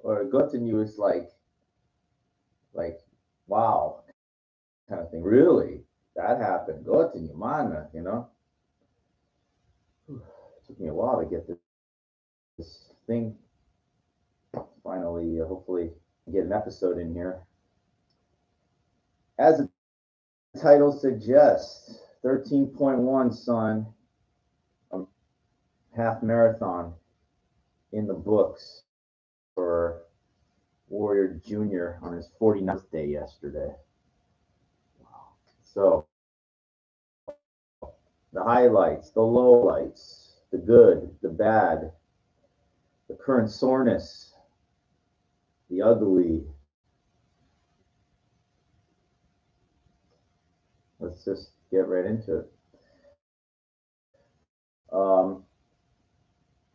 or Göttingu is like, wow, kind of thing. Really, that happened. Göttingu, man, you know. It took me a while to get this thing. Finally, hopefully, get an episode in here. As the title suggests, 13.1, son, a half marathon in the books for Warrior Jr. on his 49th birthday yesterday. So, the highlights, the lowlights, the good, the bad, the current soreness, the ugly. Let's just get right into it.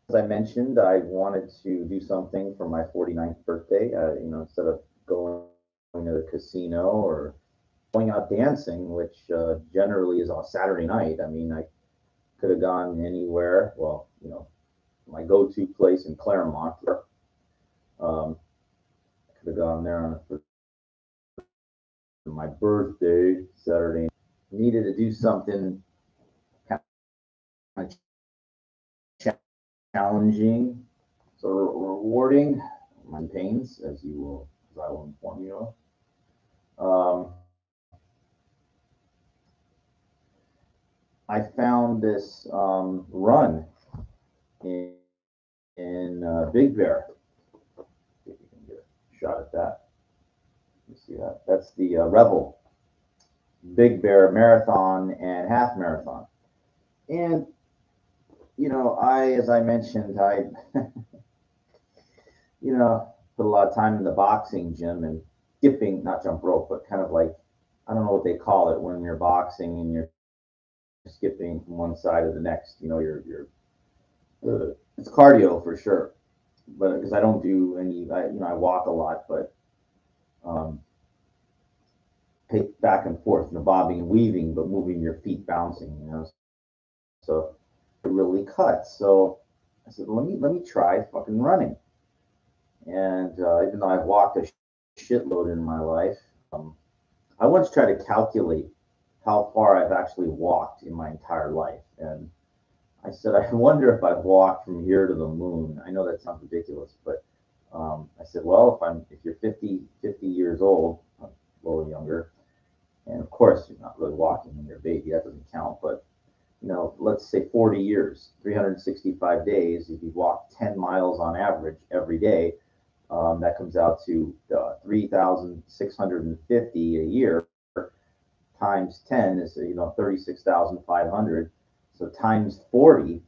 As I mentioned, I wanted to do something for my 49th birthday. Instead of going to the casino or going out dancing, which generally is on Saturday night. I mean, I could have gone anywhere. Well, my go-to place in Claremont. I could have gone there for my birthday Saturday. Needed to do something kind of challenging, so rewarding. My pains, as I will inform you of. I found this run in Big Bear. See if you can get a shot at that. You see that? That's the Revel Big Bear Marathon and Half Marathon. And as I mentioned, I put a lot of time in the boxing gym and skipping, not jump rope, but kind of like, I don't know what they call it when you're boxing and you're skipping from one side to the next. It's cardio for sure, but because I don't do any, I walk a lot, but um, back and forth, bobbing and weaving, but moving your feet, bouncing. So it really cut. So I said, let me try fucking running. And even though I've walked a shitload in my life, I once tried to calculate how far I've actually walked in my entire life. And I said, I wonder if I've walked from here to the moon. I know that sounds ridiculous, but I said, well, if you're 50 years old, a little younger, and of course you're not really walking when you're a baby, that doesn't count, but let's say 40 years, 365 days, if you walk 10 miles on average every day, that comes out to 3,650 a year times 10 is 36,500. So times 40,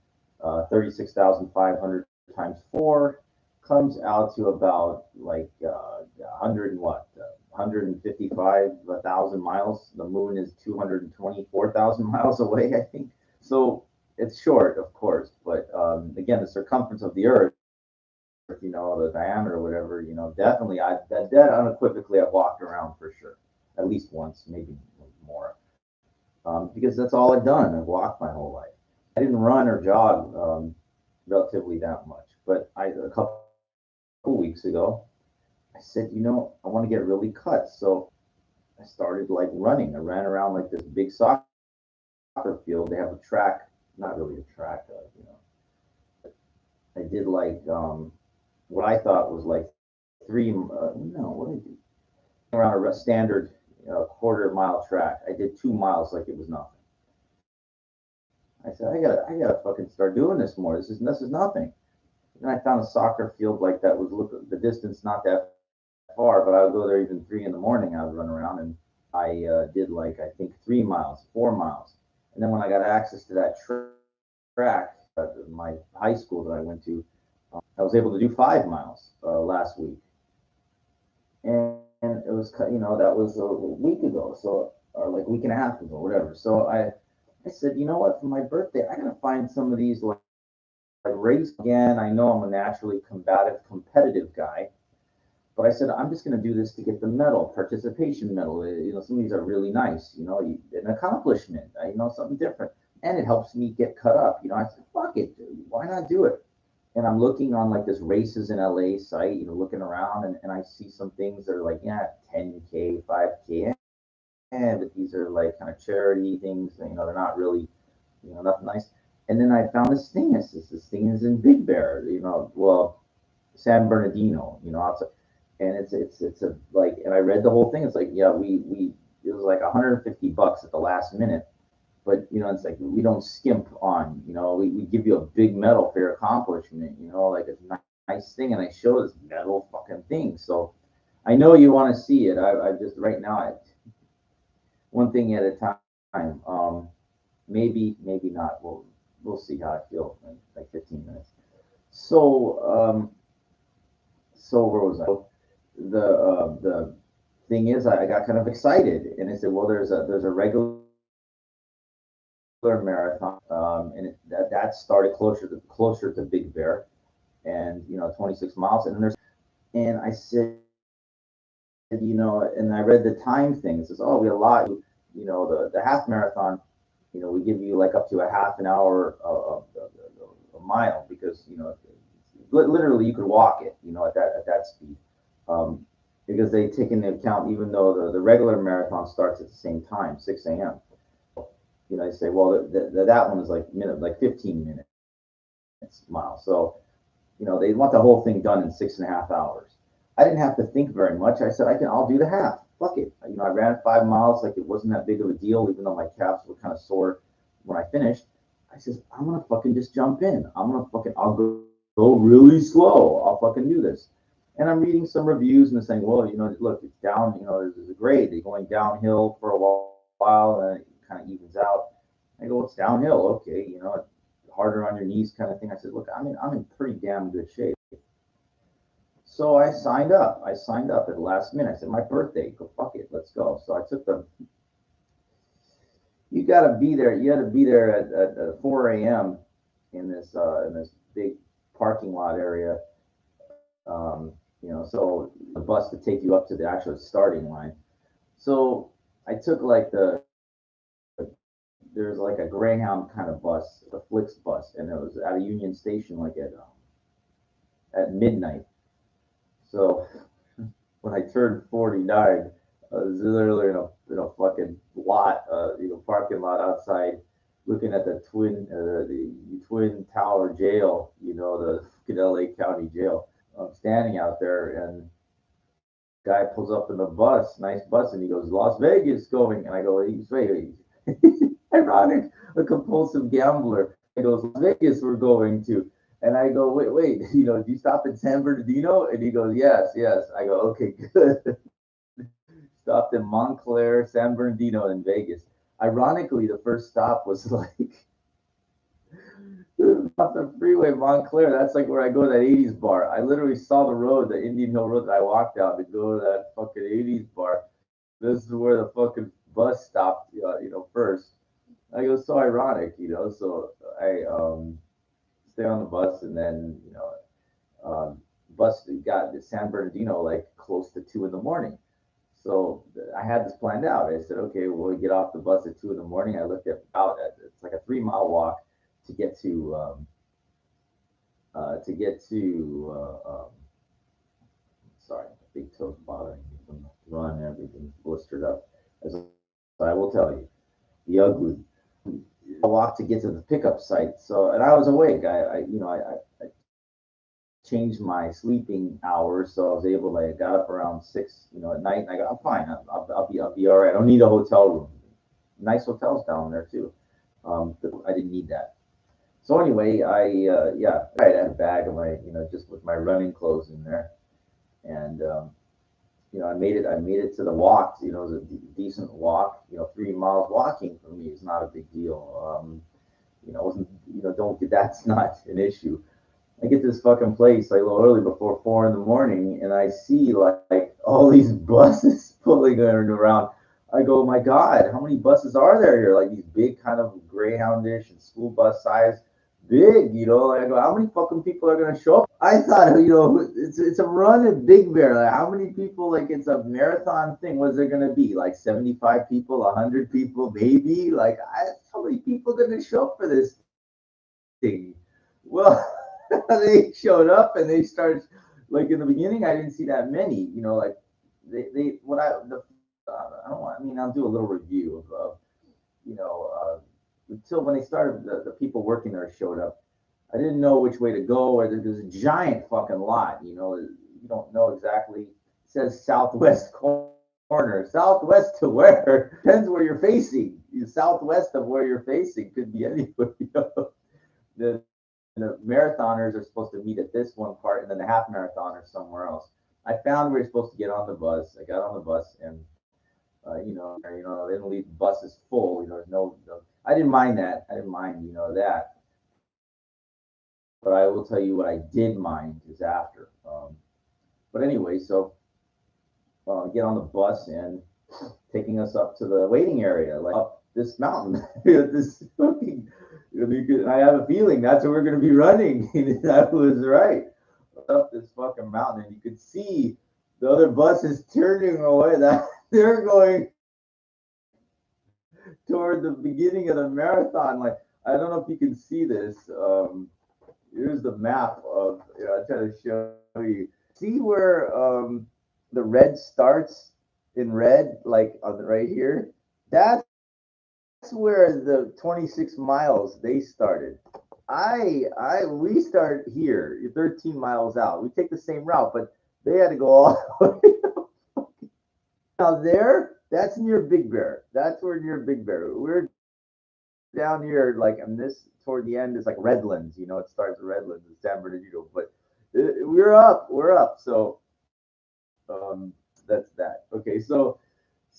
36,500 times 4 comes out to about like 100 and what? 155,000 miles. The moon is 224,000 miles away, I think. So it's short, of course, but again, the circumference of the Earth, the diameter or whatever, definitely, that unequivocally, I've walked around for sure, at least once, maybe more, because that's all I've done. I've walked my whole life. I didn't run or jog relatively that much, but a couple weeks ago, I said, I want to get really cut, so I started like running. I ran around like this big soccer field. They have a track, not really a track, I did like what I thought was like no, what did I do? Around a standard quarter-mile track. I did 2 miles like it was nothing. I said, I gotta fucking start doing this more. This is nothing. And I found a soccer field like that was look the distance not that far, but I would go there even 3 in the morning. I would run around and I did like I think 3 miles, 4 miles, and then when I got access to that track, my high school that I went to, I was able to do 5 miles last week, and it was that was a week ago, so or like a week and a half ago, whatever. So I said, what, for my birthday, I gotta find some of these like race again. I know I'm a naturally competitive guy, but I said, I'm just going to do this to get the medal, participation medal. Some of these are really nice, an accomplishment, something different. And it helps me get cut up. I said, fuck it, dude. Why not do it? And I'm looking on like this races in LA site, looking around, and I see some things that are like, yeah, 10K, 5K, but these are like kind of charity things. They're not really, nothing nice. And then I found this thing. This thing is in Big Bear, well, San Bernardino, outside, and it's a like, and I read the whole thing. It's like, yeah, we it was like 150 bucks at the last minute, but it's like we don't skimp on, we give you a big medal for your accomplishment, like it's a nice thing, and I show this metal fucking thing. So I know you want to see it. I just right now, one thing at a time. Maybe not. We'll see how I feel in like 15 minutes. So so where was I? The thing is, I got kind of excited, and I said, well, there's a regular marathon, and that started closer to Big Bear, and 26 miles, and I said, and I read the time thing. It says, oh, we allot you, the half marathon, we give you like up to a half an hour a mile, because literally you could walk it, at that speed. Because they take into account, even though the regular marathon starts at the same time, 6 a.m. They say, well, that one is like 15 minutes miles. So they want the whole thing done in 6.5 hours. I didn't have to think very much. I said, I'll do the half. Fuck it. I ran 5 miles like it wasn't that big of a deal, even though my calves were kind of sore when I finished. I says, I'm gonna fucking just jump in. I'll go really slow. I'll fucking do this. And I'm reading some reviews, and they're saying, well, look, it's down, there's a grade. They're going downhill for a while, and it kind of evens out. I go, it's downhill. Okay, harder on your knees kind of thing. I said, look, I'm in pretty damn good shape. So I signed up. I signed up at the last minute. I said, my birthday, go fuck it, let's go. So I took you got to be there. You got to be there at 4 a.m. in this big parking lot area. So the bus to take you up to the actual starting line. So I took like there's like a Greyhound kind of bus, a Flix bus, and it was at a Union Station like at midnight. So when I turned 49, I was literally in a fucking lot, parking lot outside, looking at the Twin Tower Jail, the fucking LA County Jail. I'm standing out there, and guy pulls up in the bus, nice bus, and he goes, Las Vegas going, and I go, he's wait. Ironic, a compulsive gambler. He goes, Las Vegas we're going to. And I go, wait, do you stop in San Bernardino? And he goes, yes. I go, okay, good. Stopped in Montclair, San Bernardino, and Vegas. Ironically, the first stop was like off the freeway, Montclair. That's like where I go to that 80s bar. I literally saw the road, the Indian Hill Road that I walked out to go to that fucking 80s bar. This is where the fucking bus stopped, first. I go, so ironic, So I stay on the bus, and then bus got to San Bernardino like close to 2 in the morning. So I had this planned out. I said, okay, we'll get off the bus at 2 in the morning. I looked at it's like a 3 mile walk to get to sorry, big toes bothering me from the run and everything blistered up. As I will tell you, the ugly. I walked to get to the pickup site. So, and I was awake. I changed my sleeping hours, so I was able. I got up around 6, at night, and I got, I'm fine. I'll be all right. I don't need a hotel room. Nice hotels down there too. I didn't need that. So anyway, I had a bag of my, just with my running clothes in there, and I made it. I made it to the walk. It was a decent walk. 3 miles walking for me is not a big deal. Wasn't don't get that's not an issue. I get to this fucking place like a little early before 4 in the morning, and I see like all these buses pulling around. I go, my God, how many buses are there here? Like these big kind of Greyhoundish and school bus size, big, I go, how many fucking people are gonna show up? I thought, it's a run at Big Bear. Like, how many people? Like, it's a marathon thing. What's there gonna be? Like 75 people, 100 people, maybe? Like, how many people gonna show up for this thing? Well. they showed up and they started, like in the beginning, I didn't see that many, like what I don't want, I mean, I'll do a little review of you know, until when they started, the people working there showed up. I didn't know which way to go, or there's a giant fucking lot, you don't know exactly. It says southwest corner. Southwest to where? Depends where you're facing. Southwest of where you're facing could be anywhere. The, the marathoners are supposed to meet at this one part, and then the half marathoners somewhere else. I found where you're supposed to get on the bus. I got on the bus, and they didn't leave the buses full. There's no. I didn't mind that. I didn't mind, that. But I will tell you what I did mind is after. But anyway, so get on the bus and taking us up to the waiting area, like up this mountain. This fucking, I have a feeling that's where we're going to be running. That was right. Up this fucking mountain, and you could see the other buses turning away. That they're going toward the beginning of the marathon. Like, I don't know if you can see this. Here's the map of. I'll try to show you. See where the red starts in red, like on the right here. That's where the 26 miles they started. We start here, 13 miles out. We take the same route, but they had to go all the way. Now there, that's near Big Bear. That's where near Big Bear. We're down here, like, and this toward the end is like Redlands. It starts at Redlands in San Bernardino, but we're up. We're up. So that's that. Okay, so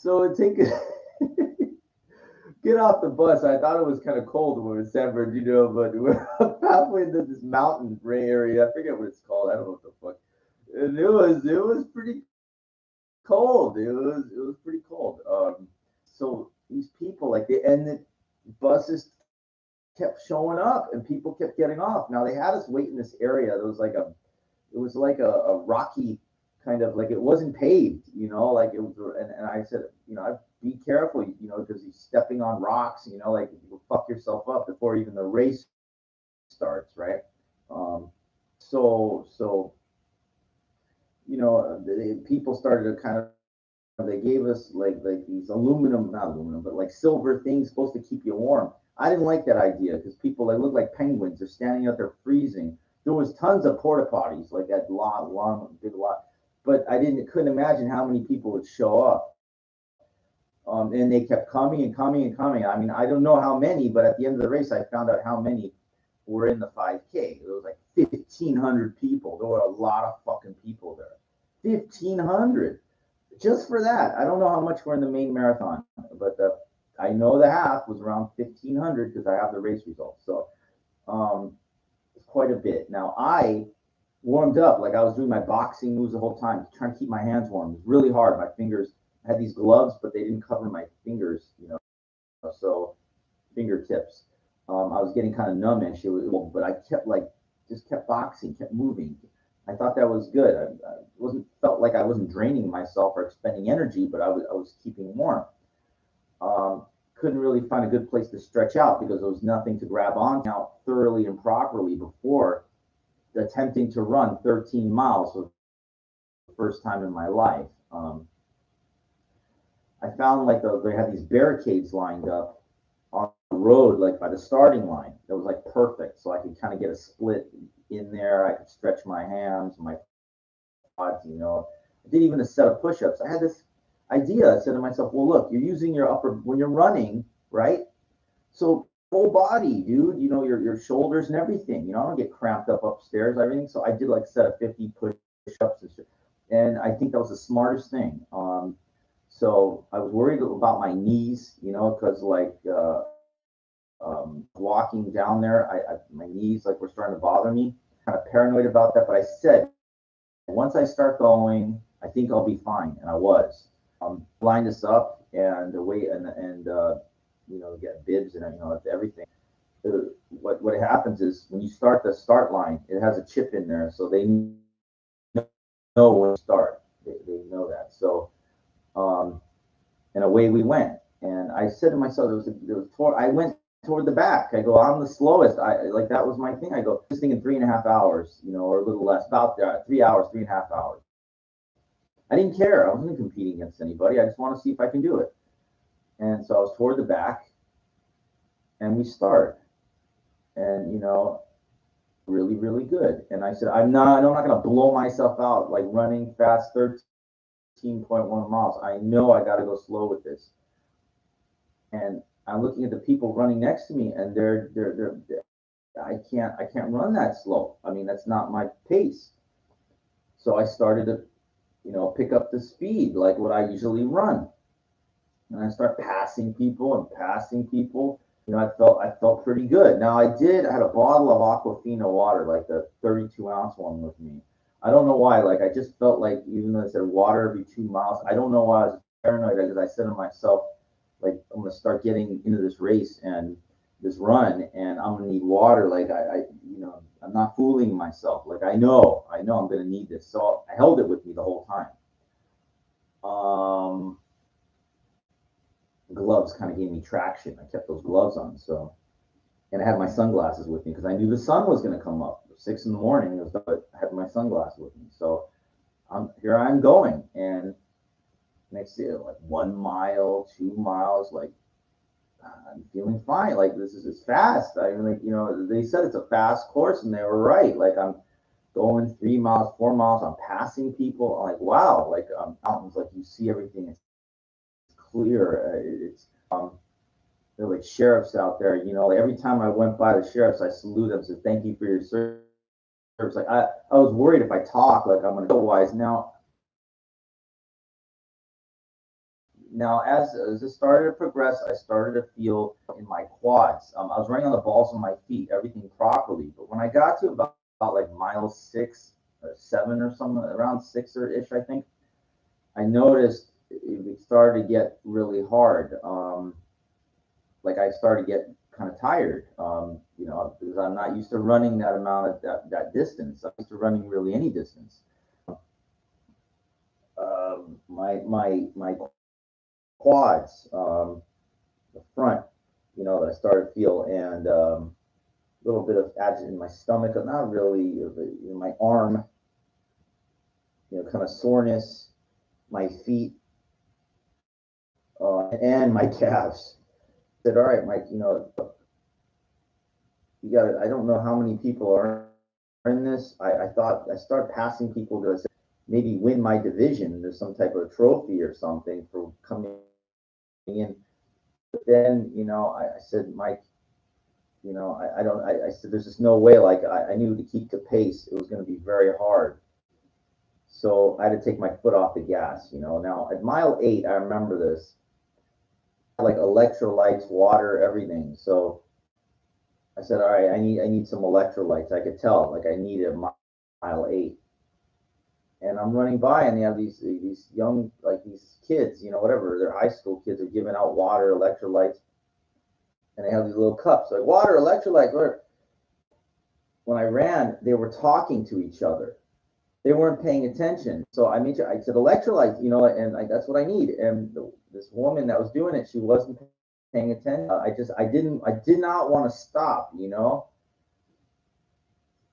it take get off the bus. I thought it was kind of cold when we were in San Bernardino, but we're up halfway into this mountain area. I forget what it's called. I don't know what the fuck. And it was pretty cold. It was pretty cold. So these people, like, and the buses kept showing up and people kept getting off. Now they had us wait in this area. It was like a rocky kind of, like, it wasn't paved, like it was. And I said, I'd be careful, because he's stepping on rocks, like you'll fuck yourself up before even the race starts, right? So people started to kind of, they gave us like these not aluminum, but like silver things supposed to keep you warm. I didn't like that idea because people, they look like penguins. They're standing out there freezing. There was tons of porta potties, like that big lot, but I couldn't imagine how many people would show up. And they kept coming and coming and coming. I mean, I don't know how many, but at the end of the race, I found out how many were in the 5K. There was like 1,500 people. There were a lot of fucking people there. 1,500 just for that. I don't know how much were in the main marathon, but I know the half was around 1,500 because I have the race results. So it's quite a bit. Now I warmed up, like I was doing my boxing moves the whole time, trying to keep my hands warm. It was really hard. My fingers, I had these gloves, but they didn't cover my fingers, so fingertips. I was getting kind of numbish, but I just kept boxing, kept moving. I thought that was good. I felt like I wasn't draining myself or expending energy, but I was keeping warm. Couldn't really find a good place to stretch out because there was nothing to grab on out thoroughly and properly before attempting to run 13 miles for the first time in my life. I found like they had these barricades lined up on the road, like by the starting line. That was like perfect, so I could kind of get a split in there. I could stretch my hams, my quads. I did even a set of push-ups. I had this idea. I said to myself, well, look, you're using your upper when you're running, right? So full body, dude. Your shoulders and everything. I don't get cramped up upstairs, everything. So I did like a set of 50 push-ups and I think that was the smartest thing. So I was worried about my knees, because like walking down there, my knees like were starting to bother me. Kind of paranoid about that, but I said, once I start going, I think I'll be fine, and I was. Lined us up and wait and get bibs and everything. What happens is when you start the start line, it has a chip in there, so they know when to start. They know that. So, and away we went. And I said to myself, I went toward the back. I go, I'm the slowest. I like that was my thing. I go, this thing in 3.5 hours, or a little less, about 3 hours, 3.5 hours. I didn't care. I wasn't competing against anybody. I just want to see if I can do it. And so I was toward the back, and we start, and really, really good. And I said, I'm not going to blow myself out like running fast 13.1 miles. I know I got to go slow with this. And I'm looking at the people running next to me, and they're I can't run that slow. I mean, that's not my pace. So I started to, pick up the speed like what I usually run. And I start passing people and passing people. I felt pretty good. Now I had a bottle of Aquafina water, like the 32-ounce one with me. I don't know why. Like I just felt like, even though I said water every 2 miles, I don't know why I was paranoid, because I said to myself, like, I'm gonna start getting into this race and this run, and I'm gonna need water. Like I'm not fooling myself. Like I know I'm gonna need this. So I held it with me the whole time. Gloves kind of gave me traction. I kept those gloves on. So, and I had my sunglasses with me because I knew the sun was going to come up. 6 in the morning, but I had my sunglasses with me. So I'm going, and next year, like 1 mile, 2 miles, like I'm feeling fine. Like this is fast. I mean, like, they said it's a fast course, and they were right. Like I'm going 3 miles, 4 miles. I'm passing people. I'm like, wow. Like mountains, like you see everything. It's clear. It's they're like sheriffs out there. Like every time I went by the sheriffs, I salute them, said thank you for your service. Like I was worried if I talk, like I'm gonna go wise. Now as it started to progress, I started to feel in my quads. I was running on the balls of my feet, everything properly. But when I got to about like mile 6 or 7 or something, around 6 or ish, I think, I noticed it started to get really hard. Like I started to get kind of tired, because I'm not used to running that amount of that distance. I'm used to running really any distance. My quads, the front, that I started to feel, and a little bit of agita in my stomach, but not really. My arm, kind of soreness, my feet, and my calves. I said, all right, Mike, you got it. I don't know how many people are in this. I thought I started passing people to maybe win my division. There's some type of trophy or something for coming in. But then, I said, Mike, I don't, I said, there's just no way. Like I knew to keep the pace, it was going to be very hard. So I had to take my foot off the gas. Now at mile 8, I remember this, like electrolytes, water, everything. So I said, all right, I need some electrolytes. I could tell, like I needed mile 8. And I'm running by, and they have these young, like these kids, whatever, they're high school kids, are giving out water, electrolytes, and they have these little cups, like water, electrolytes. Whatever. When I ran, they were talking to each other. They weren't paying attention. So I said electrolytes, and that's what I need. And this woman that was doing it, she wasn't paying attention. I did not want to stop.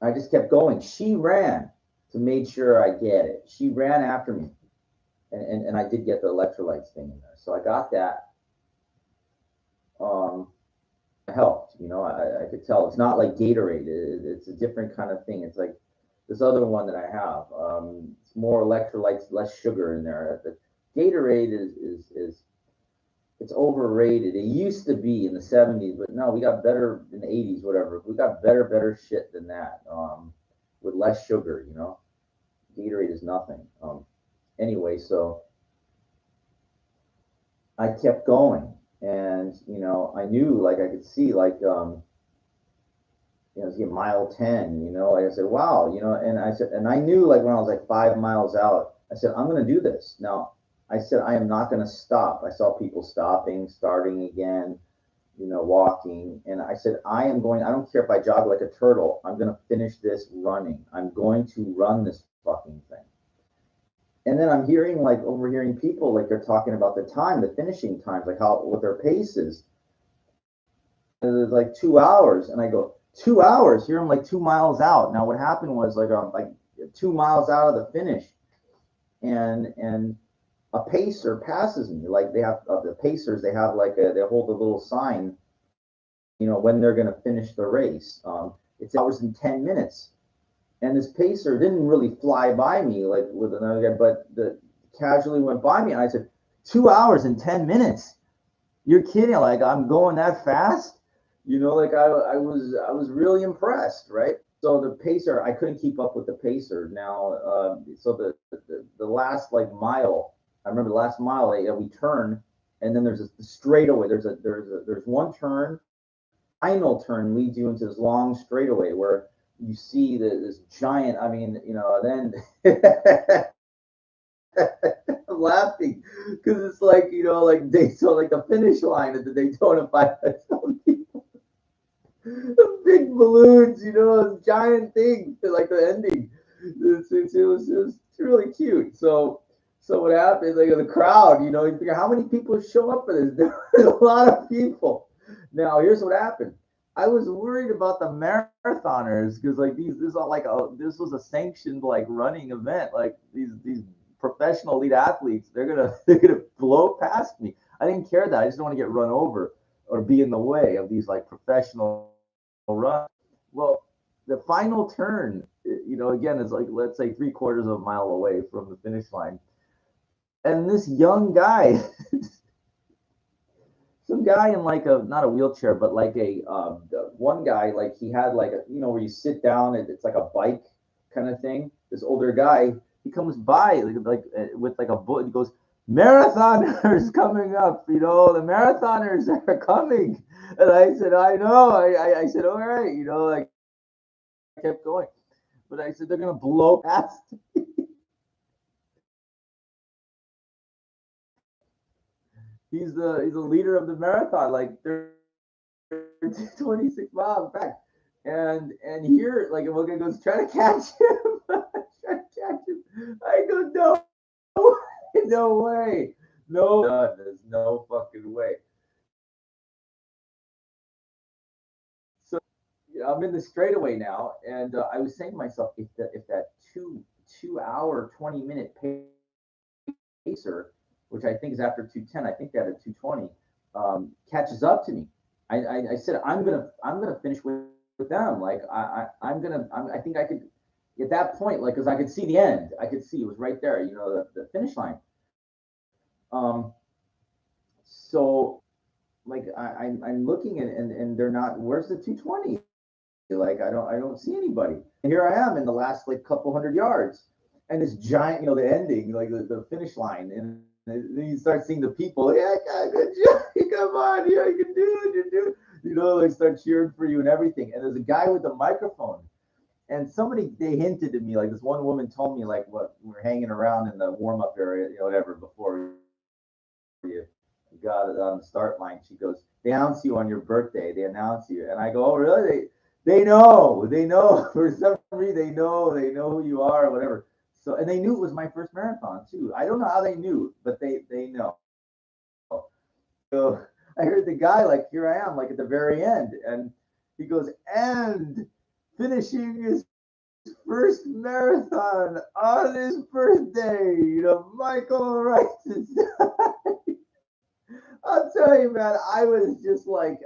I just kept going. She ran to make sure I get it. She ran after me, and I did get the electrolytes thing in there. So I got that. It helped. I could tell it's not like Gatorade. It's a different kind of thing. It's like this other one that I have. It's more electrolytes, less sugar in there. The Gatorade is it's overrated. It used to be in the 70s, but no, we got better in the 80s, whatever. We got better shit than that, with less sugar. Gatorade is nothing. Anyway, so I kept going, and I knew, like I could see, like it's mile 10. Like I said, wow, and I said, and I knew, like when I was like 5 miles out, I said, I'm gonna do this. Now, I said, I am not gonna stop. I saw people stopping, starting again, walking, and I said, I am going. I don't care if I jog like a turtle. I'm gonna finish this running. I'm going to run this fucking thing. And then I'm overhearing people, like they're talking about the time, the finishing times, like what their pace is. it was like 2 hours, and I go 2 hours. Here I'm like 2 miles out. Now what happened was like I'm like 2 miles out of the finish, and a pacer passes me. Like they have the pacers, they have like they hold a little sign, when they're going to finish the race. It's hours and 10 minutes, and this pacer didn't really fly by me like with another guy, but the casually went by me, and I said, 2 hours and 10 minutes. You're kidding? Like I'm going that fast? Like I was really impressed, right? So the pacer, I couldn't keep up with the pacer. Now, so the last like mile, I remember the last mile, we turn, and then there's a straightaway. There's one turn, final turn leads you into this long straightaway where you see this giant. I mean, then I'm laughing because it's like like so like the finish line at the Daytona 500, the big balloons, those giant things, like the ending. It was really cute. So what happened? Like the crowd, you figure how many people show up for this? There's a lot of people. Now here's what happened. I was worried about the marathoners because like this is all like this was a sanctioned like running event. Like these professional elite athletes, they're gonna blow past me. I didn't care that. I just don't want to get run over or be in the way of these like professional run. Well, the final turn, again, is like let's say 3/4 of a mile away from the finish line, and this young guy, some guy in like a not a wheelchair, but like a one guy, like he had like a where you sit down and it's like a bike kind of thing. This older guy, he comes by with like a book. He goes, "Marathoners coming up, the marathoners are coming." And I said, "I know." I said, "All right," like I kept going, but I said they're gonna blow past. He's a leader of the marathon, like they're 26 miles back, and here like we're gonna go try to catch him, try to catch him. I go no, no way, no, there's no fucking way. So I'm in the straightaway now, and I was saying to myself, if that two hour 20 minute pacer, which I think is after 2:10, I think they had a 2:20, catches up to me. I said I'm gonna finish with them. Like I think I could at that point, like because I could see the end. I could see it was right there. The finish line. Um, so like I'm looking and they're not. Where's the 2:20? Like I don't see anybody. And here I am in the last like couple hundred yards, and this giant, the ending, like the finish line, and then you start seeing the people. Yeah, good job, come on, yeah, you can do it, you do. They start cheering for you and everything. And there's a guy with a microphone, and somebody they hinted to me, like this one woman told me, like what we're hanging around in the warm up area, whatever, before you got it on the start line. She goes, they announce you on your birthday. They announce you, and I go, oh really? They know for some reason they know who you are or whatever. So and they knew it was my first marathon too. I don't know how they knew, but they know. So I heard the guy like here I am like at the very end, and he goes and finishing his first marathon on his birthday. Michael writes it. I'll tell you, man, I was just like,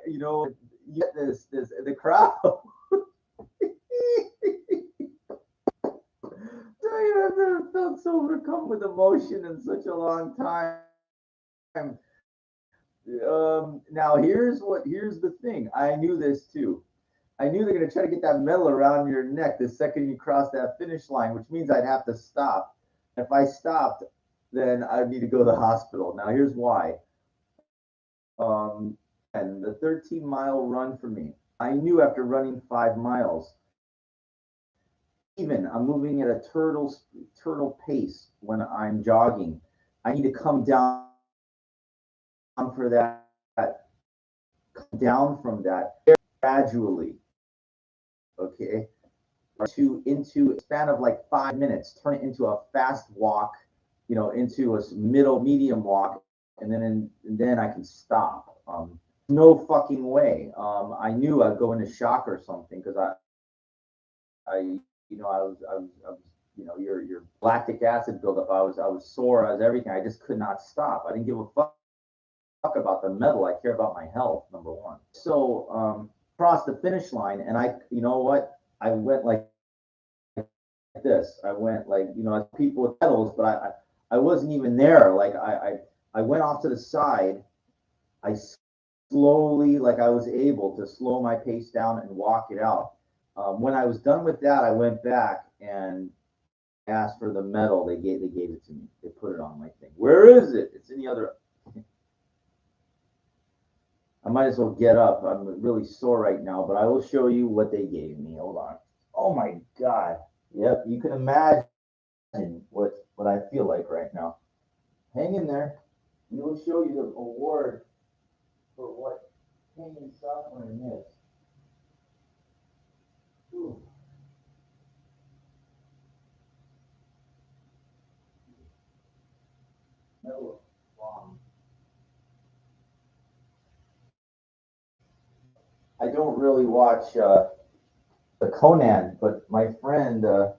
you get this, the crowd. Tell you, I've never felt so overcome with emotion in such a long time. Now here's the thing. I knew this too. I knew they're gonna try to get that medal around your neck the second you cross that finish line, which means I'd have to stop. If I stopped, then I'd need to go to the hospital. Now here's why. And the 13-mile run for me, I knew after running 5 miles, even I'm moving at a turtle pace when I'm jogging. I need to come down for that, come down from that gradually, okay, to into a span of like 5 minutes, turn it into a fast walk, into a medium walk, and then I can stop. no fucking way. I knew I'd go into shock or something because I was, your lactic acid buildup. I was sore. I was everything. I just could not stop. I didn't give a fuck about the medal. I care about my health, number one. So, crossed the finish line, and you know what? I went like this. I went like, people with medals, but I wasn't even there. Like I went off to the side. I slowly, like I was able to slow my pace down and walk it out. When I was done with that, I went back and asked for the medal. They gave it to me. They put it on my thing. Where is it? It's in the other. I might as well get up. I'm really sore right now, but I will show you what they gave me. Hold on. Oh my god. Yep, you can imagine what I feel like right now. Hang in there. We will show you the award for what pain and suffering is. Ooh. Medal of I don't really watch the Conan, but my friend, I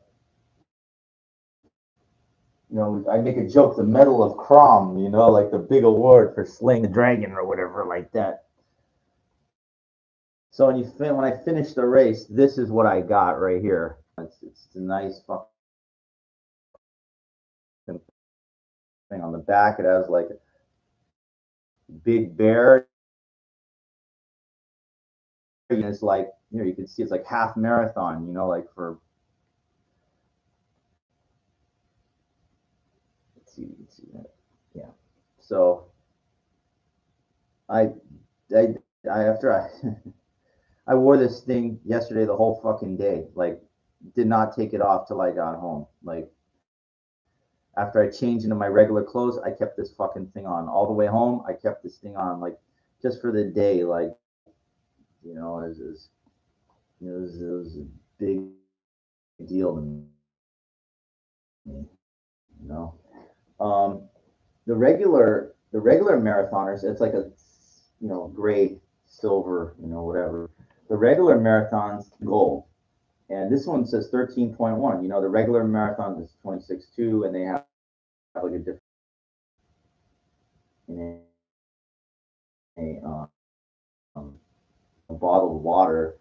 make a joke, the Medal of Crom, like the big award for slaying the dragon or whatever, like that. So when I finished the race, this is what I got right here. It's a nice fucking thing on the back. It has like a big bear. And it's like, you can see it's like half marathon, like for, let's see, you can see that. Yeah. So I, I, after I wore this thing yesterday the whole fucking day. Like, did not take it off till I got home. Like, after I changed into my regular clothes, I kept this fucking thing on all the way home. I kept this thing on, like, just for the day. Like, it was a big deal to me. You know, um, the regular marathoners, it's like a gray, silver, whatever. The regular marathons gold. And this one says 13.1. The regular marathon is 26.2, and they have like a different in um, a bottled water.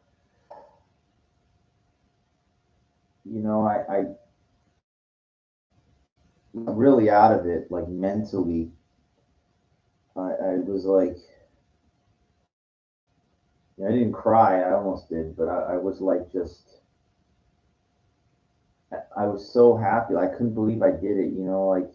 I really out of it, like mentally. I was like, I didn't cry. I almost did, but I was like, I was so happy. I couldn't believe I did it. Like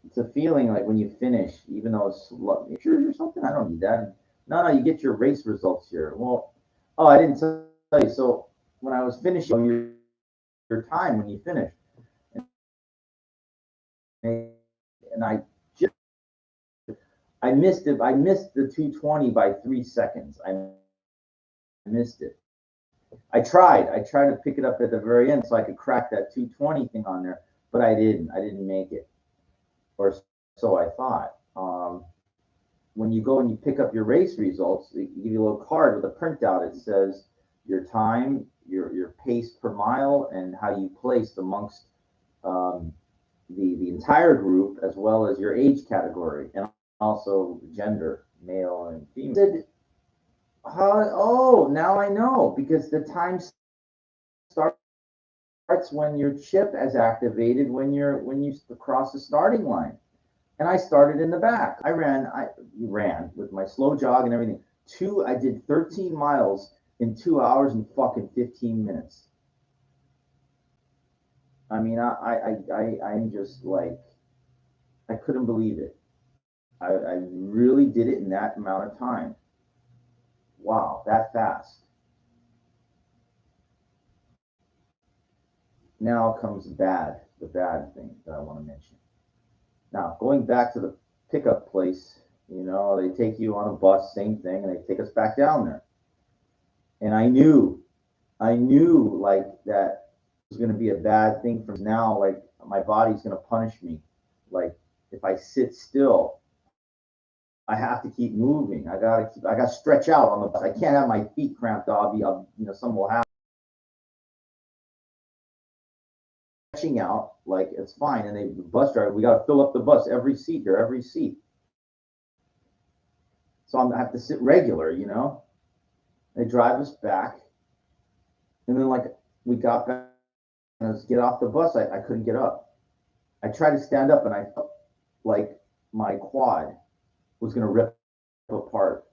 it's a feeling like when you finish, even though it's pictures or something. I don't need that. No, you get your race results here. Well, oh, I didn't tell you. So when I was finishing, your time when you finish, and just I missed it. I missed the 220 by 3 seconds. I missed it. I tried to pick it up at the very end so I could crack that 220 thing on there, but I didn't. I didn't make it, or so I thought. When you go and you pick up your race results, they give you a little card with a printout. It says your time, your pace per mile, and how you placed amongst um, the entire group, as well as your age category, and also gender, male and female. Oh, now I know because the time starts when your chip is activated when you cross the starting line. And I started in the back. I ran with my slow jog and everything. I did 13 miles in 2 hours and fucking 15 minutes. I mean, I'm just like, I couldn't believe it. I really did it in that amount of time. Wow, that fast. Now comes the bad thing that I want to mention. Now, going back to the pickup place, they take you on a bus, same thing, and they take us back down there. And I knew like that was going to be a bad thing from now. Like my body's going to punish me. Like if I sit still, I have to keep moving. I gotta stretch out on the bus. I can't have my feet cramped. Something will happen. Stretching out, like it's fine. And the bus driver, we gotta fill up the bus, every seat here, every seat. So I have to sit regular, you know. They drive us back, and then like we got back, and let's get off the bus. I couldn't get up. I tried to stand up, and I felt like my quad was gonna rip apart.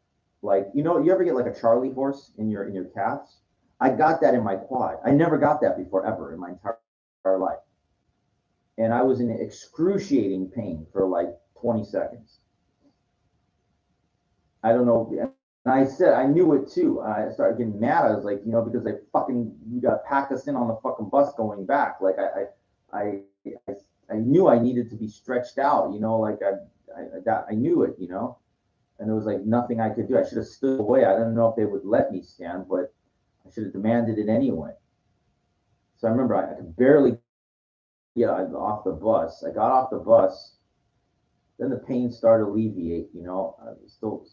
Like, you ever get like a Charlie horse in your calves? I got that in my quad. I never got that before ever in my entire life. And I was in excruciating pain for like 20 seconds. I don't know. And I said I knew it too. I started getting mad. I was like, because you got to pack us in on the fucking bus going back. Like I, I, I knew I needed to be stretched out. Like I knew it. And there was like nothing I could do. I should have stood away. I didn't know if they would let me stand, but I should have demanded it anyway. So I remember I could barely get off the bus. I got off the bus. Then the pain started to alleviate. I was still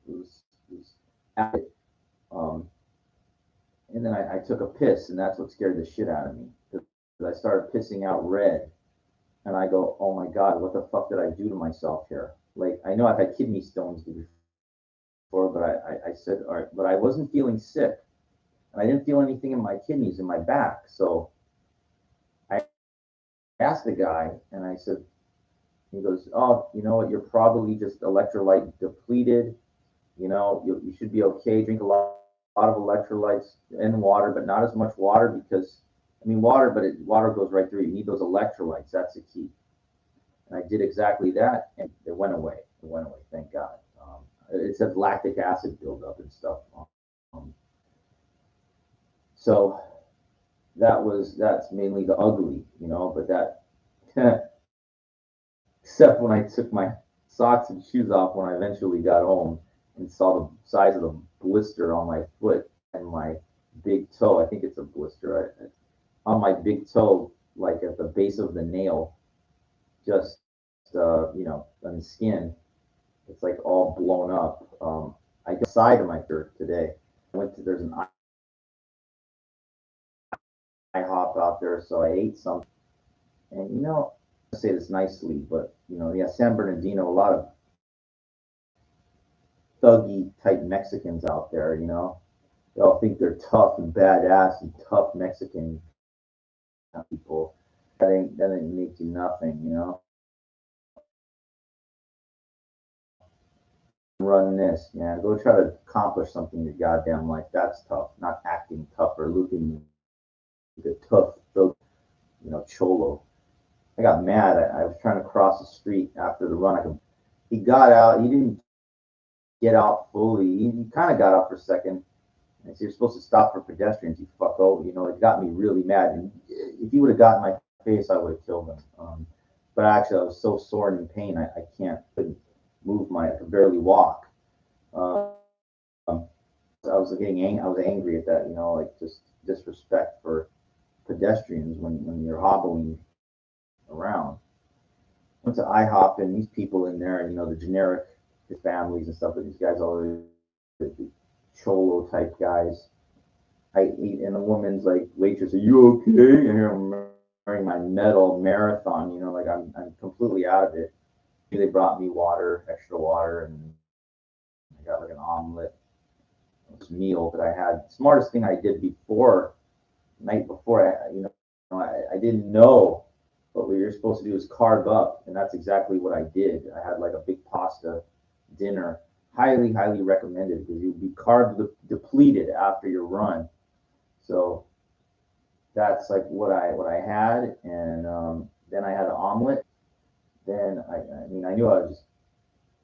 it was at it. And then I took a piss, and that's what scared the shit out of me. Because I started pissing out red, and I go, "Oh my God, what the fuck did I do to myself here?" Like, I know I've had kidney stones before, but I said, all right, but I wasn't feeling sick, and I didn't feel anything in my kidneys, in my back. So I asked the guy, and I said, he goes, "Oh, you know what? You're probably just electrolyte depleted. You should be okay. Drink a lot of electrolytes and water, but not as much water because, I mean, water goes right through. You need those electrolytes. That's the key." And I did exactly that, and it went away. It went away, thank God. It said lactic acid buildup and stuff. Um, so that's mainly the ugly, but that except when I took my socks and shoes off when I eventually got home and saw the size of the blister on my foot and my big toe. I think it's a blister on my big toe, like at the base of the nail, just on the skin. It's like all blown up. I got side of my shirt today. There's an IHOP out there, so I ate some. And I say this nicely, but yeah, San Bernardino, a lot of thuggy type Mexicans out there. They all think they're tough and badass and tough Mexican people. That ain't make you nothing. Run this, man. Go try to accomplish something in your goddamn life. That's tough. Not acting tough or looking like a tough, cholo. I got mad. I was trying to cross the street after the run. He got out. He didn't get out fully. He kind of got out for a second. I said, "You're supposed to stop for pedestrians, you fucko." It got me really mad. And if he would have gotten my face, I would have killed him. But actually, I was so sore and in pain, I couldn't move I could barely walk. Um, I was angry at that, like just disrespect for pedestrians when you're hobbling around. Went to IHOP and these people in there, and the generic families and stuff. But these guys always cholo type guys. I eat, and the woman's like waitress, "Are you okay?" And here I'm wearing my metal marathon, like I'm completely out of it. They brought me water, extra water, and I got like an omelet. This meal that I had. Smartest thing I did night before. I didn't know what we were supposed to do is carb up, and that's exactly what I did. I had like a big pasta dinner. Highly, highly recommended because you'll be carb depleted after your run. So that's like what I had, and then I had an omelet. Then I mean I knew I was just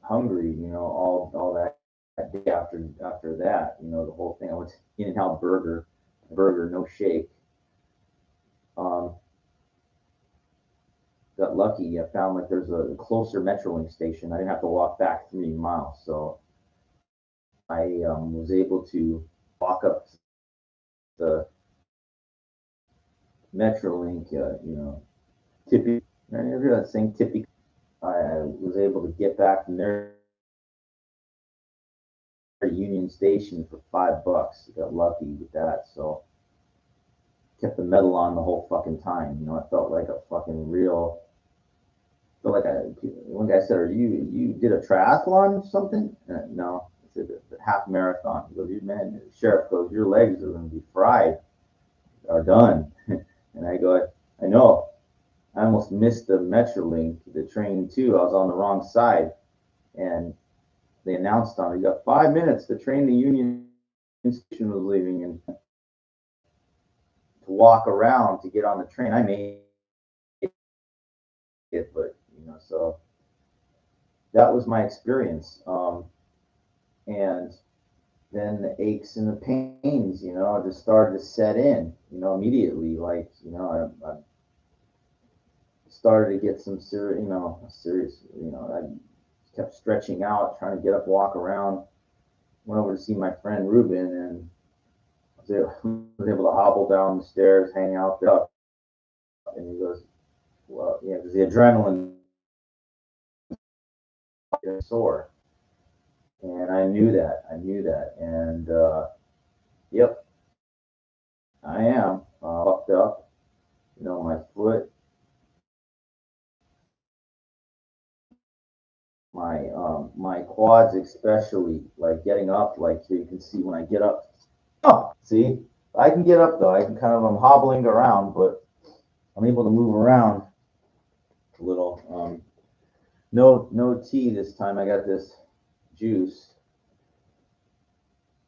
hungry, all that day after that, the whole thing. I went to In-N-Out burger, no shake. Um, got lucky. I found like there's a closer Metrolink station. I didn't have to walk back 3 miles, so I was able to walk up the Metrolink. Tippy. I never that saying Tippy. I was able to get back from there Union Station for $5. Got lucky with that, so kept the medal on the whole fucking time. You know, I felt like a fucking real. Felt like one guy said, "Are you did a triathlon or something?" No, I said a half marathon. He goes, "You man," the sheriff goes, "Your legs are going to be fried, are done." And I go, "I know." I almost missed the Metrolink, the train too. I was on the wrong side, and they announced on it, "You got 5 minutes. The train to Union Station was leaving," and to walk around to get on the train. I made it, but you know, so that was my experience. And then the aches and the pains, you know, just started to set in, you know, immediately. Like, you know, I started to get some serious, I kept stretching out, trying to get up, walk around. Went over to see my friend Ruben, and was able to hobble down the stairs, hang out there. And he goes, "Well, yeah, because the adrenaline is sore." And I knew that. And yep, I am fucked up. You know, my foot, my quads especially, like getting up, like here you can see when I get up. Oh, see, I can get up though. I can I'm hobbling around, but I'm able to move around a little. No tea this time. I got this juice.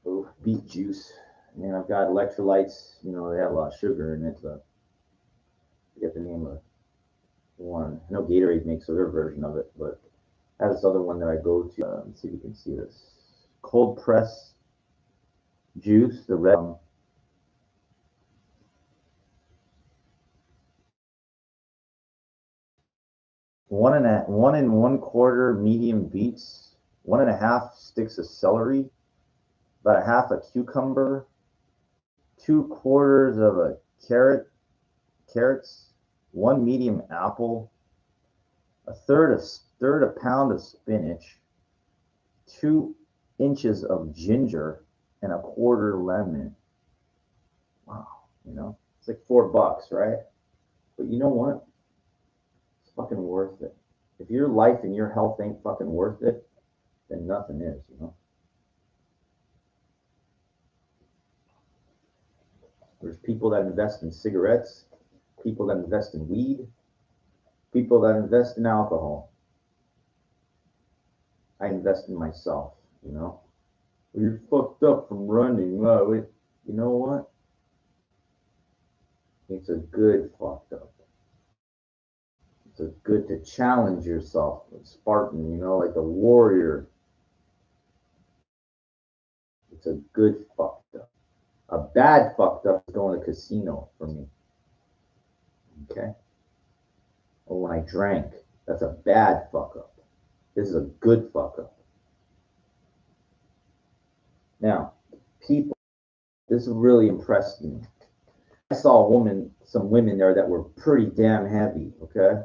Oh, beet juice. And I've got electrolytes. You know, they have a lot of sugar in it. I forget the name of one. I know Gatorade makes their version of it, but I have this other one that I go to. Let's see if you can see this. Cold press juice, the red. One and 1/4 medium beets, 1.5 sticks of celery, about a half a cucumber, 2/4 of a carrots, one medium apple, a third a pound of spinach, 2 inches of ginger, and a quarter lemon. Wow, you know, it's like $4, right? But you know what? It's fucking worth it. If your life and your health ain't fucking worth it, then nothing is, you know. There's people that invest in cigarettes, people that invest in weed, people that invest in alcohol. I invest in myself, you know. Well, you're fucked up from running. You know what? It's a good fucked up. It's a good to challenge yourself, like Spartan, you know, like a warrior. It's a good fucked up. A bad fucked up is going to casino for me. Okay? Or when I drank, that's a bad fuck up. This is a good fuck up. Now, people, this really impressed me. I saw some women there that were pretty damn heavy, okay?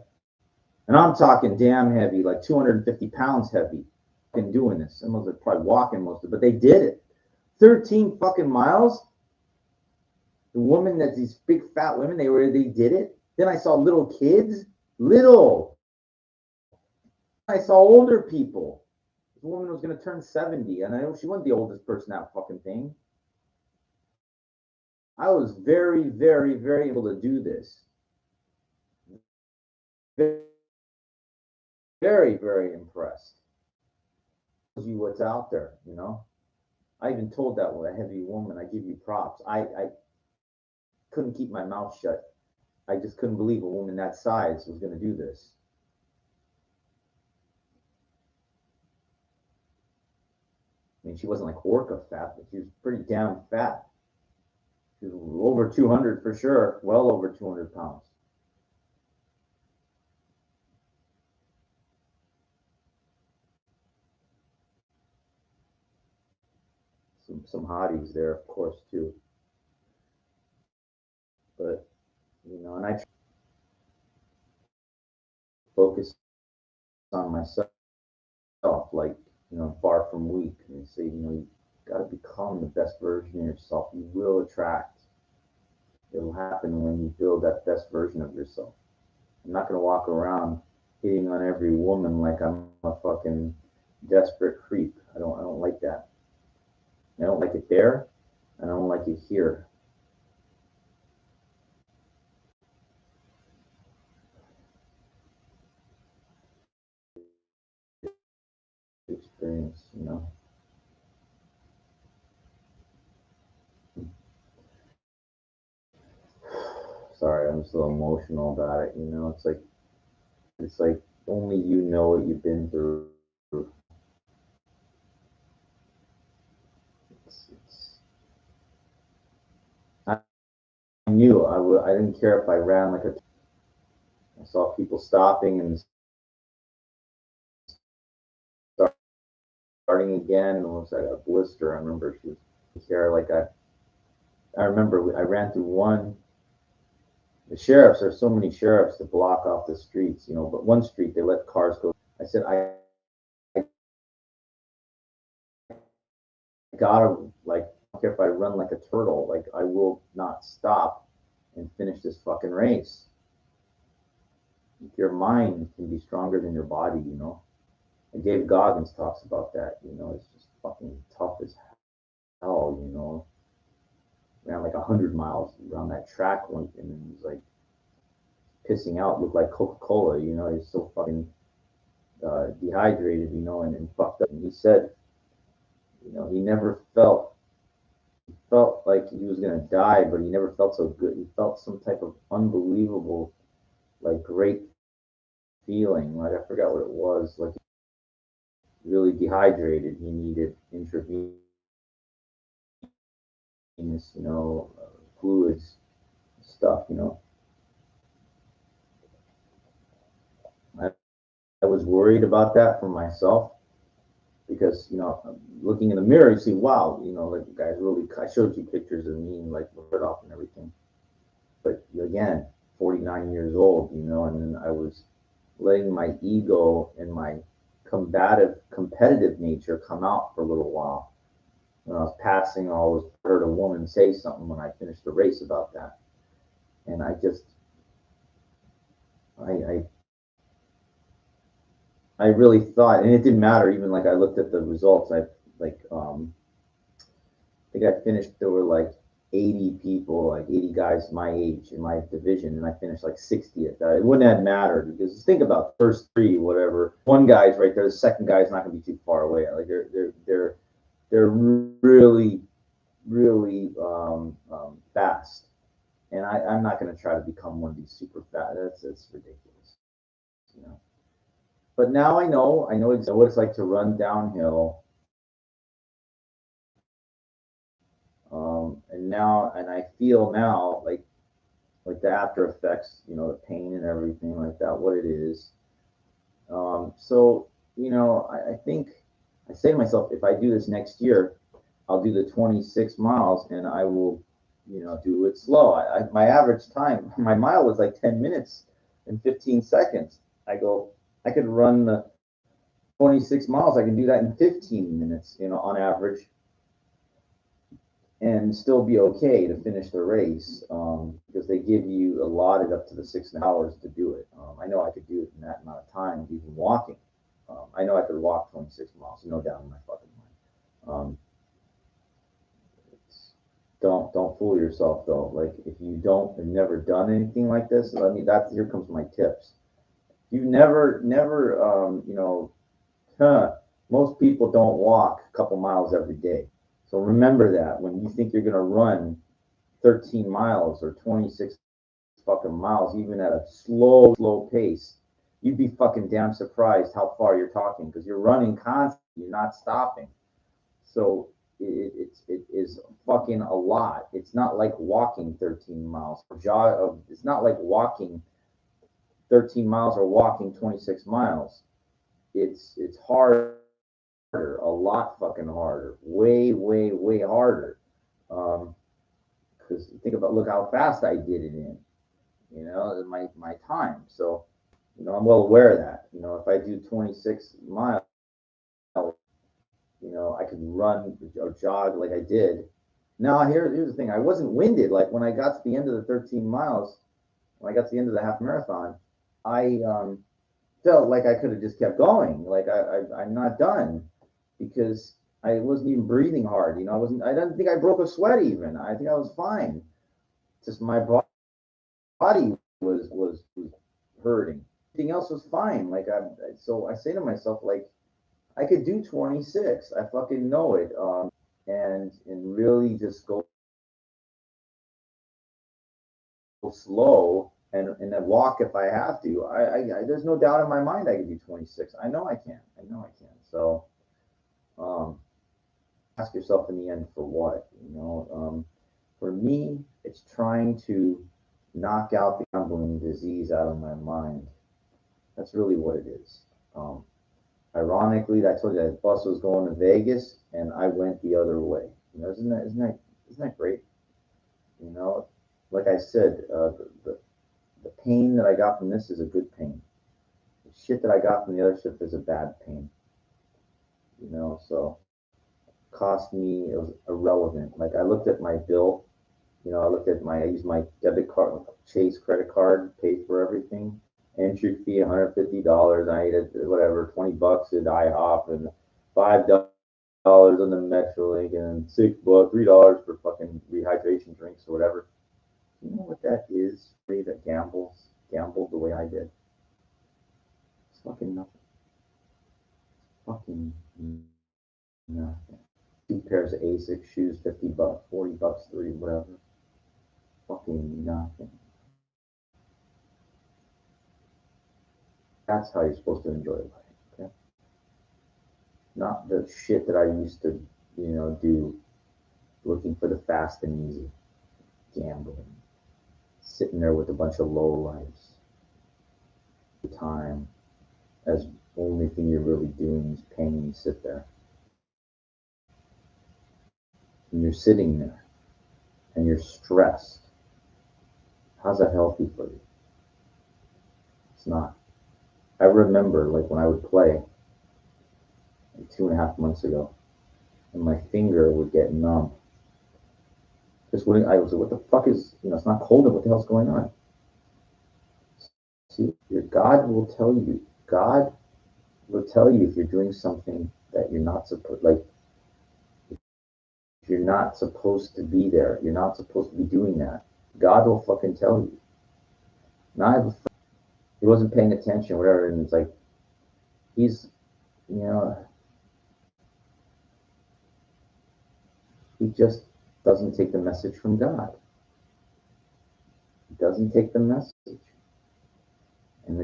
And I'm talking damn heavy, like 250 pounds heavy. Been doing this. Some of them are probably walking most of it, but they did it. 13 fucking miles. The woman that's these big fat women, they did it. Then I saw little kids, little. I saw older people. This woman was gonna turn 70, and I know she wasn't the oldest person that fucking thing. I was very, very, very able to do this. Very, very impressed. You what's out there, you know. I even told that heavy woman, I give you props. I couldn't keep my mouth shut. I just couldn't believe a woman that size was going to do this. I mean, she wasn't like orca fat, but she was pretty damn fat. She was over 200 for sure, well over 200 pounds. Some hotties there, of course, too. But you know, and I focus on myself, like you know, far from weak. And say, you know, Got to become the best version of yourself. You will attract. It will happen when you build that best version of yourself. I'm not gonna walk around hitting on every woman like I'm a fucking desperate creep. I don't like that. I don't like it there. I don't like it here. Experience, you know. Sorry, I'm so emotional about it. You know, it's like only you know what you've been through. I knew I would. I didn't care if I ran like a. I saw people stopping and starting again, and almost like a blister. I remember she was care like I remember I ran through one. The sheriffs, there's so many sheriffs to block off the streets, you know. But one street they let cars go. I said I gotta like. I don't care if I run like a turtle. Like I will not stop and finish this fucking race. Your mind can be stronger than your body, you know. And Dave Goggins talks about that, you know. It's just fucking tough as hell, you know. Ran like 100 miles around that track one, and then he's like pissing out, looked like Coca Cola, you know. He's so fucking dehydrated, you know, and fucked up. And he said, you know, he never felt like he was gonna die, but he never felt so good. He felt some type of unbelievable, like great feeling. Like I forgot what it was. Like really dehydrated. He needed intravenous, you know, fluids, stuff. You know, I, I was worried about that for myself because you know, looking in the mirror, you see, wow, you know, like the guy's really. I showed you pictures of me, like with it off and everything. But again, 49 years old, you know, and then I was letting my ego and my competitive nature come out for a little while. When I was passing, I always heard a woman say something when I finished the race about that, and I I really thought, and it didn't matter. Even like I looked at the results, like I think I finished. There were like 80 people, like 80 guys my age in my division, and I finished like 60th. It wouldn't have mattered because think about the first three, whatever. One guy's right there. The second guy's not going to be too far away. Like they're really fast, and I'm not going to try to become one of these super fast. That's ridiculous, you know. But now I know exactly what it's like to run downhill. And I feel now like the after effects, you know, the pain and everything like that, what it is. So, you know, I think I say to myself, if I do this next year, I'll do the 26 miles and I will, you know, do it slow. My average time, my mile was like 10 minutes and 15 seconds. I go, I could run the 26 miles. I can do that in 15 minutes, you know, on average and still be okay to finish the race because they give you allotted up to the 6 hours to do it. I know I could do it in that amount of time, even walking. I know I could walk 26 miles, no doubt in my fucking mind. Don't fool yourself though. Like if you don't have never done anything like this, I mean that's here comes my tips. You never you know, huh, most people don't walk a couple miles every day. So remember that when you think you're gonna run 13 miles or 26 fucking miles, even at a slow pace, you'd be fucking damn surprised how far you're talking because you're running constantly, you're not stopping. So it is fucking a lot. It's not like walking 13 miles. It's not like walking 13 miles or walking 26 miles. It's harder, a lot fucking harder, way harder. Because think about look how fast I did it in. You know, my time. So, you know, I'm well aware of that. You know, if I do 26 miles, I could run or jog like I did. Now here's the thing: I wasn't winded. Like when I got to the end of the 13 miles, when I got to the end of the half marathon, I felt like I could have just kept going. Like I'm not done because I wasn't even breathing hard. I wasn't. I didn't think I broke a sweat even. I think I was fine. Just my body was hurting. Everything else was fine. So I say to myself, like, I could do 26. I fucking know it. And really just go slow and then walk if I have to. There's no doubt in my mind I can do 26. I know I can. I know I can. So um, ask yourself in the end for what? For me, it's trying to knock out the gambling disease out of my mind. That's really what it is. Um, Ironically, I told you that bus was going to Vegas, and I went the other way. Isn't that great? You know, like I said, the pain that I got from this is a good pain. The shit that I got from the other shit is a bad pain. So cost me, it was irrelevant. Like I looked at my bill, I used my debit card, Chase credit card, paid for everything. Entry fee $150. I ate whatever, $20 at IHOP and $5 on the Metrolink and $6, $3 for fucking rehydration drinks or whatever. You know what that is? Somebody that gambled the way I did. It's fucking nothing. Fucking nothing. Two pairs of Asics shoes, $50, $40, three, whatever. Fucking nothing. That's how you're supposed to enjoy life. Okay? Not the shit that I used to, do, looking for the fast and easy, gambling, sitting there with a bunch of low lives, time, as only thing you're really doing is paying to sit there. And you're sitting there and you're stressed. How's that healthy for you? It's not. I remember like when I would play like 2.5 months ago, and my finger would get numb. Just when I was like, what the fuck is, it's not cold, what the hell's going on? See, your God will tell you. God will tell you if you're doing something that you're not supposed, like, if you're not supposed to be there, you're not supposed to be doing that. God will fucking tell you. Not he wasn't paying attention, whatever, and it's like he's, you know, he just doesn't take the message from God. He doesn't take the message. And the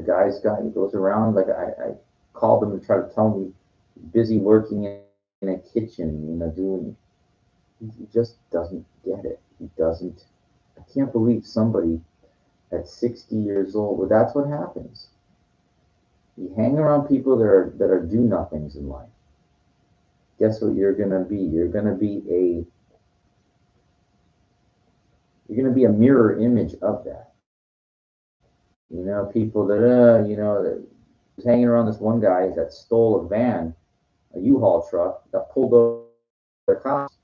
he goes around, like I called him to try to tell me he's busy working in a kitchen, doing, he just doesn't get it. He doesn't, I can't believe somebody at 60 years old, well, that's what happens. You hang around people that are do nothings in life. Guess what you're gonna be? You're gonna be a mirror image of that. People that was hanging around this one guy that stole a van, a U-Haul truck, got pulled over the cops.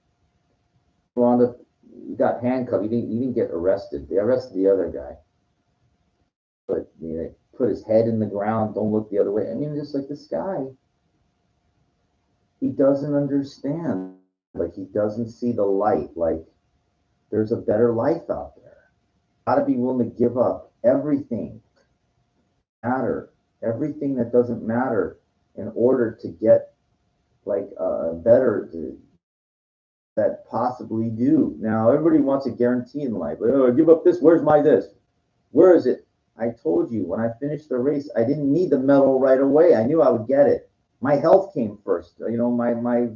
He got handcuffed. He didn't get arrested. They arrested the other guy, but they put his head in the ground. Don't look the other way. I mean, just like this guy, he doesn't understand. Like he doesn't see the light. Like there's a better life out there. Got to be willing to give up everything everything that doesn't matter in order to get like better that possibly do. Now everybody wants a guarantee in life. Oh, give up this. Where's my this? Where is it? I told you when I finished the race, I didn't need the medal right away. I knew I would get it. My health came first. My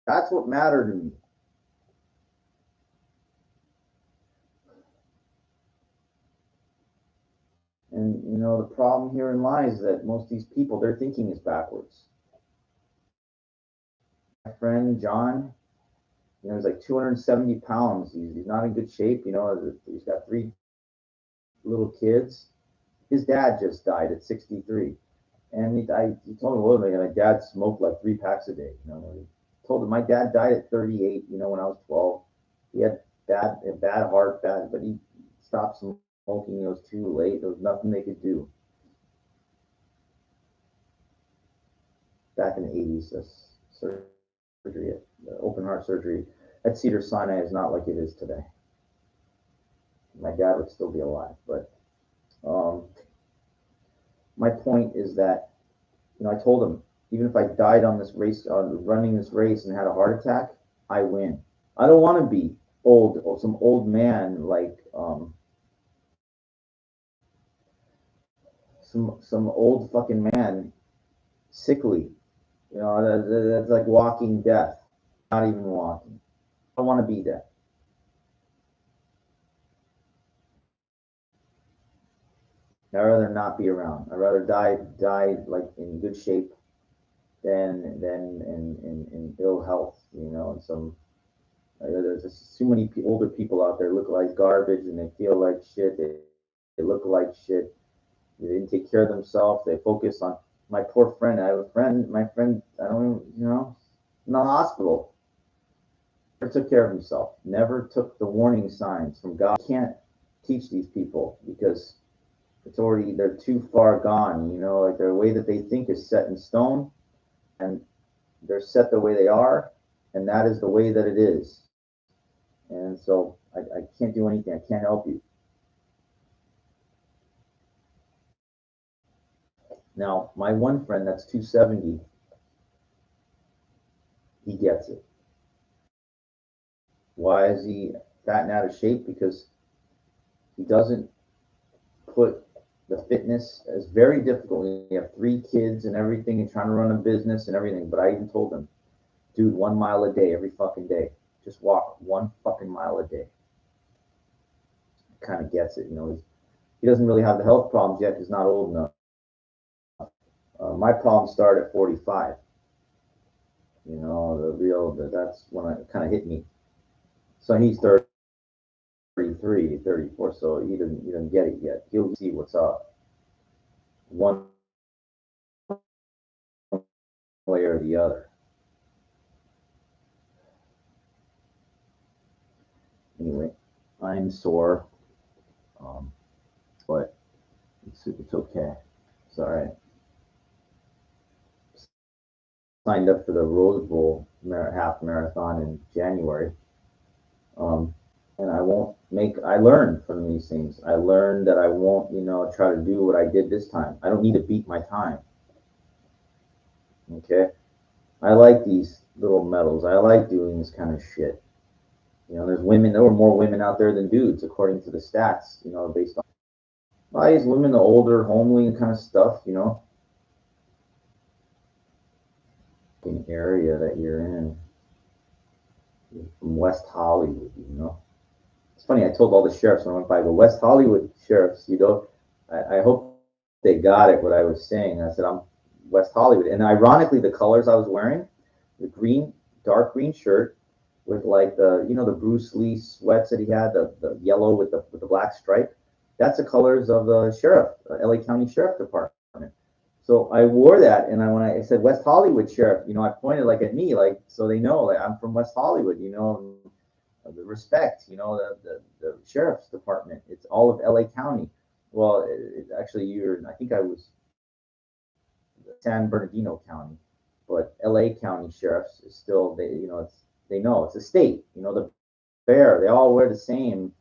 that's what mattered to me. And the problem herein lies that most of these people, their thinking is backwards. My friend John, he's like 270 pounds. He's not in good shape. He's got three little kids. His dad just died at 63. And he told me, well, my dad smoked like 3 packs a day. told him my dad died at 38. You know, when I was 12, he had a bad heart, but he stopped smoking. It was too late. There was nothing they could do back in the 80s. Surgery, open heart surgery at Cedar Sinai is not like it is today. My dad would still be alive, but my point is that, you know, I told him, even if I died on this race, running this race, and had a heart attack, I win. I don't want to be old or some old man like some old fucking man, sickly. You know, that's like walking death, not even walking. I don't want to be that. I'd rather not be around. I'd rather die like in good shape than in ill health. You know, and some there's just too many older people out there look like garbage and they feel like shit. They look like shit. They didn't take care of themselves. They focus on my poor friend. I have a friend. My friend, I don't, you know, in the hospital. Never took care of himself. Never took the warning signs from God. You can't teach these people because it's already, they're too far gone. You know, like the way that they think is set in stone, and they're set the way they are, and that is the way that it is. And so I can't do anything. I can't help you. Now, my one friend that's 270, he gets it. Why is he fat and out of shape? Because he doesn't put the fitness as very difficult. You have 3 kids and everything and trying to run a business and everything. But I even told him, dude, 1 mile a day, every fucking day. Just walk 1 fucking mile a day. Kind of gets it. You know, he doesn't really have the health problems yet. He's not old enough. My problems start at 45. You know, that's when it kind of hit me. So he's 33, 34, so he doesn't get it yet. He'll see what's up one way or the other. Anyway, I'm sore, but it's okay. It's all right. Signed up for the Rose Bowl half marathon in January. And I won't I learned from these things. I learned that I won't, you know, try to do what I did this time. I don't need to beat my time. Okay. I like these little medals. I like doing this kind of shit. You know, there were more women out there than dudes, according to the stats, you know, based on why is women the older, homely kind of stuff, you know. In area that you're in. You're from West Hollywood, you know. It's funny, I told all the sheriffs when I went by the West Hollywood sheriffs, you know, I hope they got it what I was saying. I said, I'm West Hollywood. And ironically, the colors I was wearing, the green, dark green shirt with like the, you know, the Bruce Lee sweats that he had, the yellow with the black stripe. That's the colors of the sheriff, LA County Sheriff Department. So I wore that, and when I said West Hollywood Sheriff, you know, I pointed like at me, like so they know, like I'm from West Hollywood, you know, the respect, you know, the sheriff's department. It's all of LA County. Well, actually, I think I was San Bernardino County, but LA County sheriffs is still, you know, they know it's a state. You know, the bear, they all wear the same.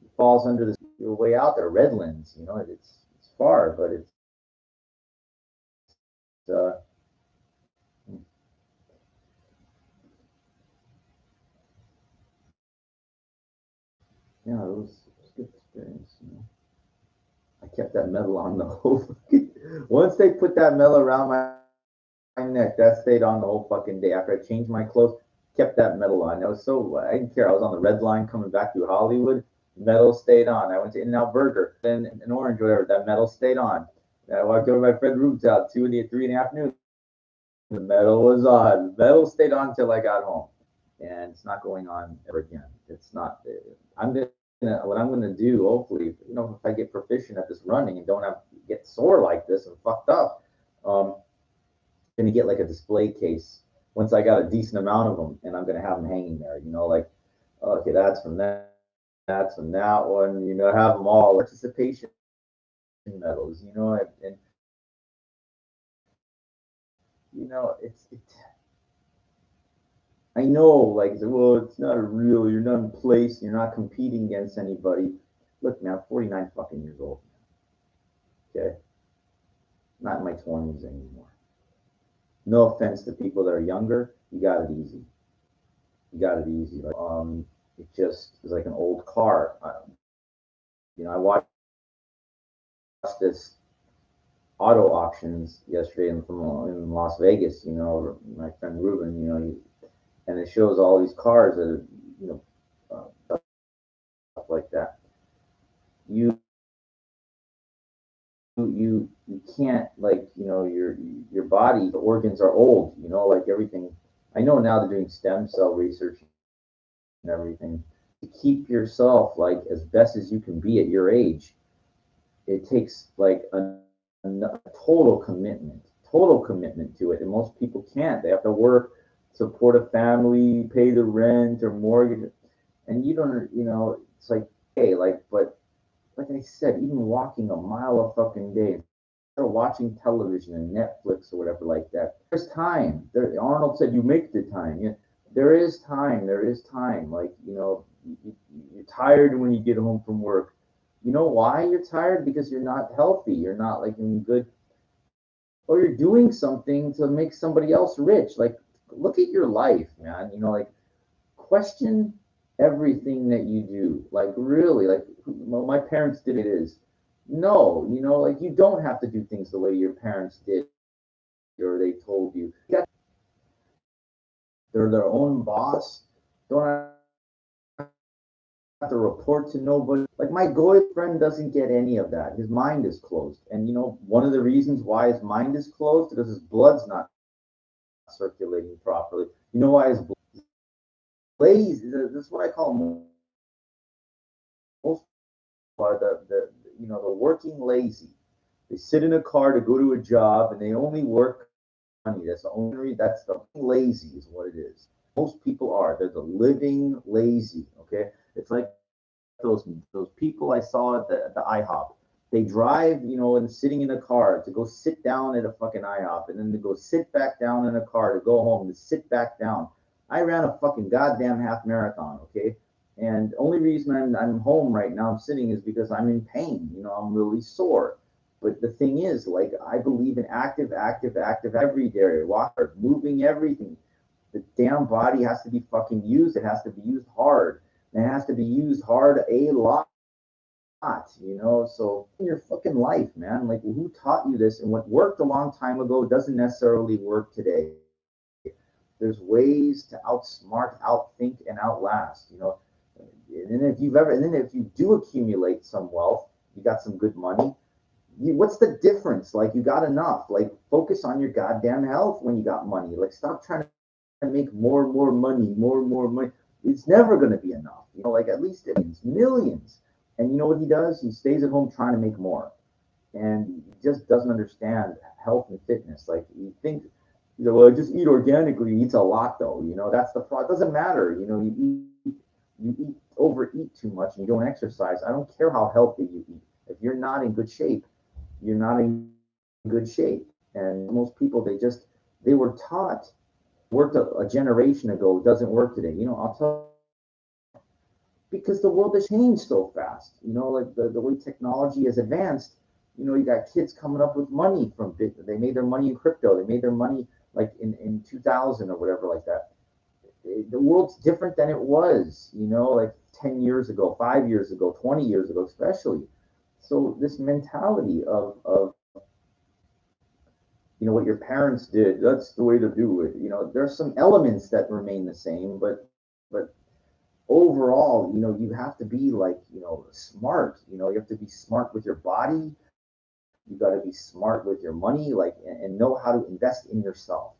It falls under this way out there, Redlands. You know, it's far, but it's uh, yeah, it was a good experience. You know, I kept that medal on the whole. Once they put that medal around my neck, that stayed on the whole fucking day. After I changed my clothes, kept that medal on. That was so, I didn't care. I was on the red line coming back through Hollywood. Medal stayed on. I went to In-N-Out Burger, then in Orange, whatever. That medal stayed on. And I walked over to my friend Rube's out 3 in the afternoon. The medal was on. The medal stayed on until I got home, and it's not going on ever again. It's not. I'm gonna what I'm gonna do. Hopefully, you know, if I get proficient at this running and don't get sore like this and fucked up, gonna get like a display case once I got a decent amount of them, and I'm gonna have them hanging there. Like, okay, that's from that, that's from that one. Have them all participation medals. And it's I know, like, well, it's not a real. You're not in place. You're not competing against anybody. Look, man, I'm 49 fucking years old. Okay, not in my 20s anymore. No offense to people that are younger. You got it easy. You got it easy. Like, it just is like an old car. I watched this auto auctions yesterday in Las Vegas. My friend Ruben. And it shows all these cars that are, stuff like that. You you can't, like, your body, the organs are old. Like everything. I know now they're doing stem cell research and everything to keep yourself like as best as you can be at your age. It takes like a total commitment to it, and most people can't. They have to work, support a family, pay the rent or mortgage, and you don't. It's like, hey, like, but like I said, even walking a mile a fucking day, or watching television and Netflix or whatever like that. There's time. Arnold said, "You make the time." Yeah, there is time. There is time. Like, you're tired when you get home from work. You know why you're tired? Because you're not healthy. You're not like in good, or you're doing something to make somebody else rich. Like, look at your life, man. Like, question everything that you do. Like, really, like, well, my parents did it is. No, like, you don't have to do things the way your parents did or they told you. They're their own boss. Don't have to report to nobody. Like, my goy friend doesn't get any of that. His mind is closed. And one of the reasons why his mind is closed because his blood's not circulating properly. You know why his blood lazy? This is what I call most are the working lazy. They sit in a car to go to a job and they only work money. That's the lazy is what it is. Most people are. They're the living lazy. Okay, it's like those people I saw at the IHOP. They drive, and sitting in a car to go sit down at a fucking IHOP, and then to go sit back down in a car to go home to sit back down. I ran a fucking goddamn half marathon. Okay, and only reason I'm home right now, I'm sitting, is because I'm in pain. I'm really sore. But the thing is, like, I believe in active every day, water, moving everything. The damn body has to be fucking used. It has to be used hard. And it has to be used hard a lot. So in your fucking life, man, like, who taught you this? And what worked a long time ago doesn't necessarily work today. There's ways to outsmart, outthink, and outlast. And then if you do accumulate some wealth, you got some good money. What's the difference? Like, you got enough. Like, focus on your goddamn health when you got money. Like, stop trying to make more and more money, more and more money. It's never going to be enough. Like, at least millions. And you know what he does? He stays at home trying to make more, and he just doesn't understand health and fitness. Like, you think, well, just eat organically. He eats a lot, though. That's the problem. It doesn't matter. You overeat too much and you don't exercise. I don't care how healthy you eat. If you're not in good shape, you're not in good shape. And most people, they were taught, worked a generation ago, doesn't work today. I'll tell you, because the world has changed so fast. Like the way technology has advanced. You got kids coming up with money from they made their money in crypto. They made their money like in 2000 or whatever like that. The world's different than it was, like 10 years ago, 5 years ago, 20 years ago, especially. So this mentality of what your parents did, that's the way to do it. There's some elements that remain the same, but overall, you have to be like, smart. You have to be smart with your body. You got to be smart with your money, like, and know how to invest in yourself.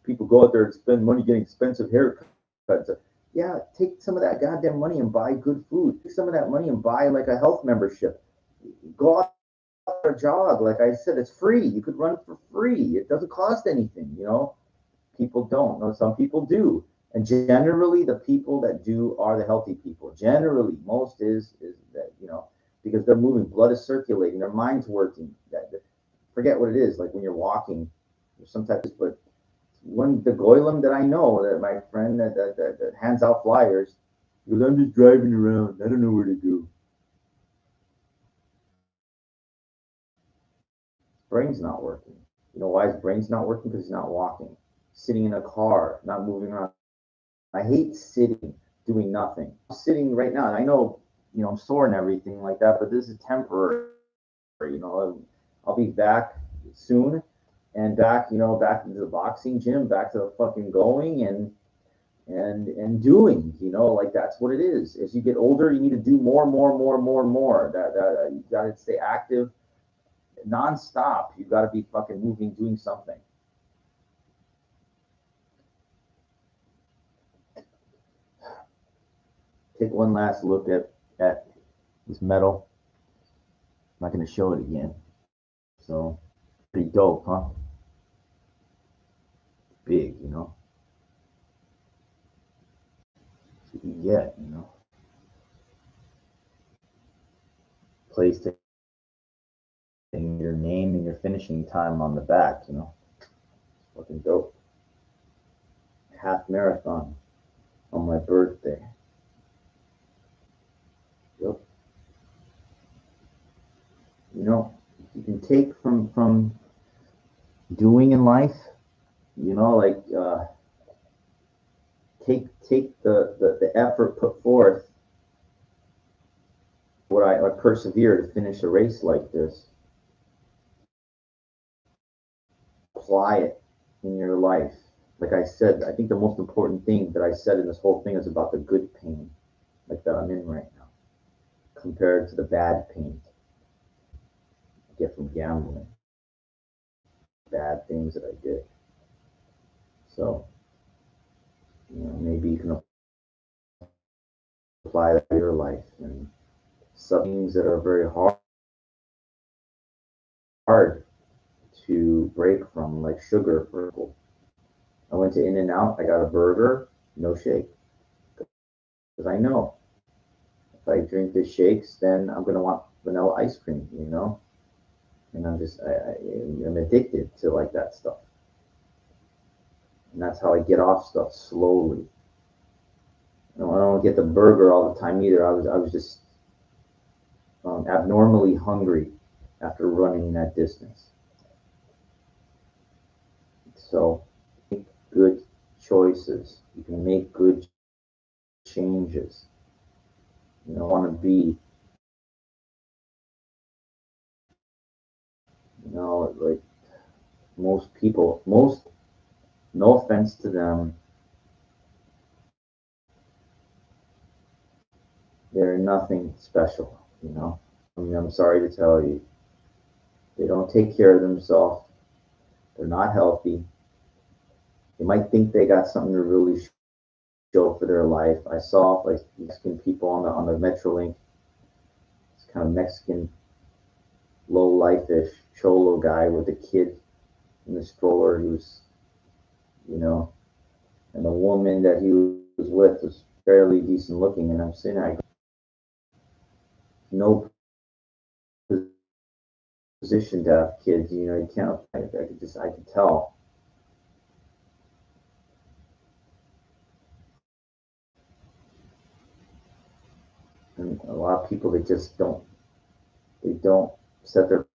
People go out there and spend money getting expensive haircuts. Yeah, take some of that goddamn money and buy good food. Take some of that money and buy like a health membership. Go out a jog. Like I said, it's free. You could run for free. It doesn't cost anything. people don't. No, some people do. And generally, the people that do are the healthy people. Generally, most is that, because they're moving, blood is circulating, their mind's working. Forget what it is. Like when you're walking, there's some type of, but one the goylem that I know, that my friend that hands out flyers, he goes, I'm just driving around. I don't know where to go. Brain's not working. You know why his brain's not working? Because he's not walking. Sitting in a car, not moving around. I hate sitting, doing nothing. I'm sitting right now, and I know, I'm sore and everything like that, but this is temporary. I'll be back soon, and back into the boxing gym, back to the fucking going and doing. Like that's what it is. As you get older, you need to do more, more, more, more, more. That you got to stay active, nonstop. You got to be fucking moving, doing something. Take one last look at this medal. I'm not going to show it again. So, pretty dope, huh? Big, That's what you get. Placed in your name and your finishing time on the back, Fucking dope. Half marathon on my birthday. Yep. You can take from doing in life, like take the effort put forth. What I persevere to finish a race like this. Apply it in your life. Like I said, I think the most important thing that I said in this whole thing is about the good pain, like that I'm in right now, compared to the bad pain I get from gambling, bad things that I did. So, maybe you can apply that to your life, and some things that are very hard to break from, like sugar, for example. I went to In-N-Out, I got a burger, no shake. Because I know if I drink the shakes, then I'm going to want vanilla ice cream, And I'm addicted to like that stuff. And that's how I get off stuff slowly. I don't get the burger all the time either. I was just abnormally hungry after running that distance. So make good choices. You can make good changes. You don't want to be, like most people, no offense to them, they're nothing special, I'm sorry to tell you. They don't take care of themselves. They're not healthy. They might think they got something to really show for their life. I saw like Mexican people on the Metrolink. It's kind of Mexican, low life-ish cholo guy with a kid in the stroller who's, and the woman that he was with was fairly decent looking. And I'm saying, no position to have kids. You can't. I could tell. And a lot of people, they just don't. They don't set their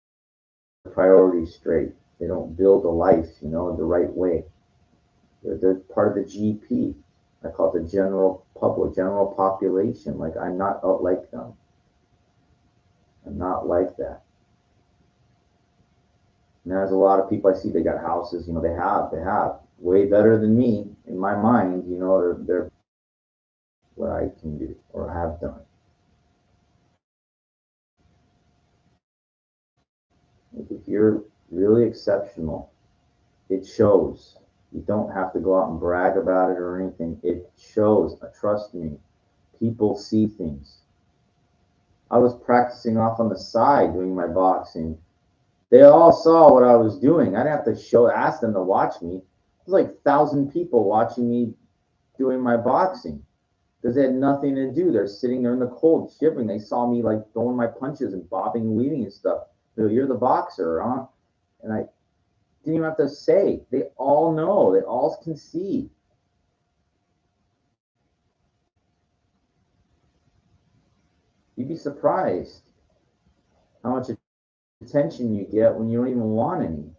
priorities straight. They don't build a life, the right way. They're part of the GP. I call it the general public, general population. Like I'm not like them. I'm not like that. And there's a lot of people I see. They got houses. They have way better than me in my mind. They're what I can do or have done. If you're really exceptional, it shows. You don't have to go out and brag about it or anything. It shows. Trust me. People see things. I was practicing off on the side doing my boxing. They all saw what I was doing. I didn't have to ask them to watch me. like 1,000 people watching me doing my boxing because they had nothing to do. They're sitting there in the cold, shivering. They saw me like throwing my punches and bobbing and weaving and stuff. You're the boxer, huh? And I didn't even have to say. They all know. They all can see. You'd be surprised how much attention you get when you don't even want any.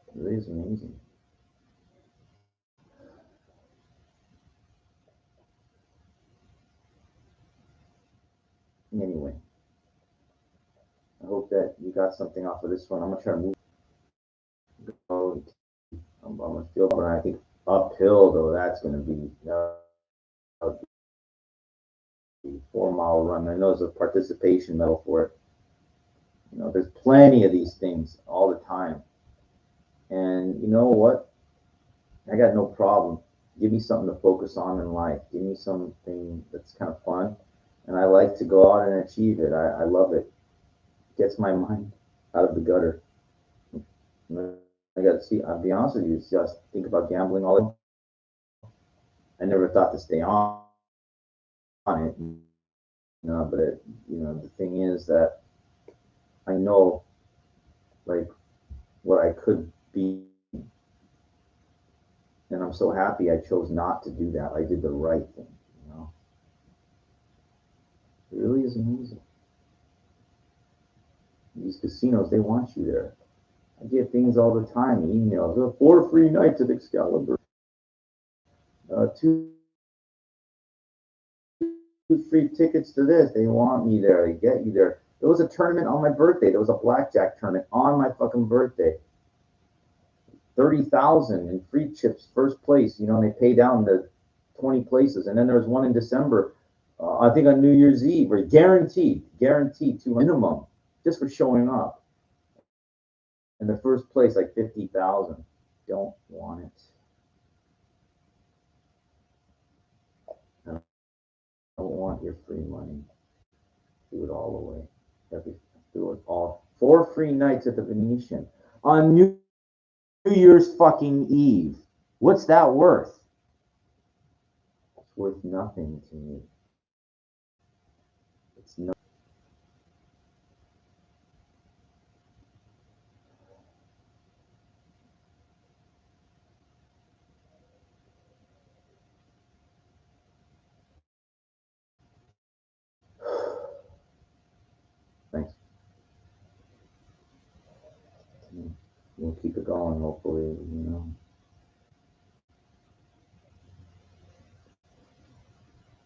It really is amazing. Anyway, I hope that you got something off of this one. I'm gonna try to move. I'm gonna feel, but I think uphill though. That's gonna be 4 mile run. I know there's a participation medal for it. There's plenty of these things all the time. And you know what? I got no problem. Give me something to focus on in life. Give me something that's kind of fun. And I like to go out and achieve it. I love it. Gets my mind out of the gutter. I got to see, I'll be honest with you, just think about gambling all the time. I never thought to stay on it. But the thing is that I know like what I could be, and I'm so happy I chose not to do that. I did the right thing. You know, it really is amazing. These casinos, they want you there. I get things all the time, emails. 4 free nights at Excalibur. Two free tickets to this. They want me there. They get you there. There was a tournament on my birthday. There was a blackjack tournament on my fucking birthday. 30,000 in free chips, first place. And they pay down the 20 places. And then there was one in December, I think on New Year's Eve, where guaranteed to minimum, just for showing up. And the first place, like 50,000. Don't want it. I don't want your free money. Do it all away. Do it all. 4 free nights at the Venetian on New Year's fucking Eve. What's that worth? It's worth nothing to me. It's no. Thanks. We'll keep it going, hopefully.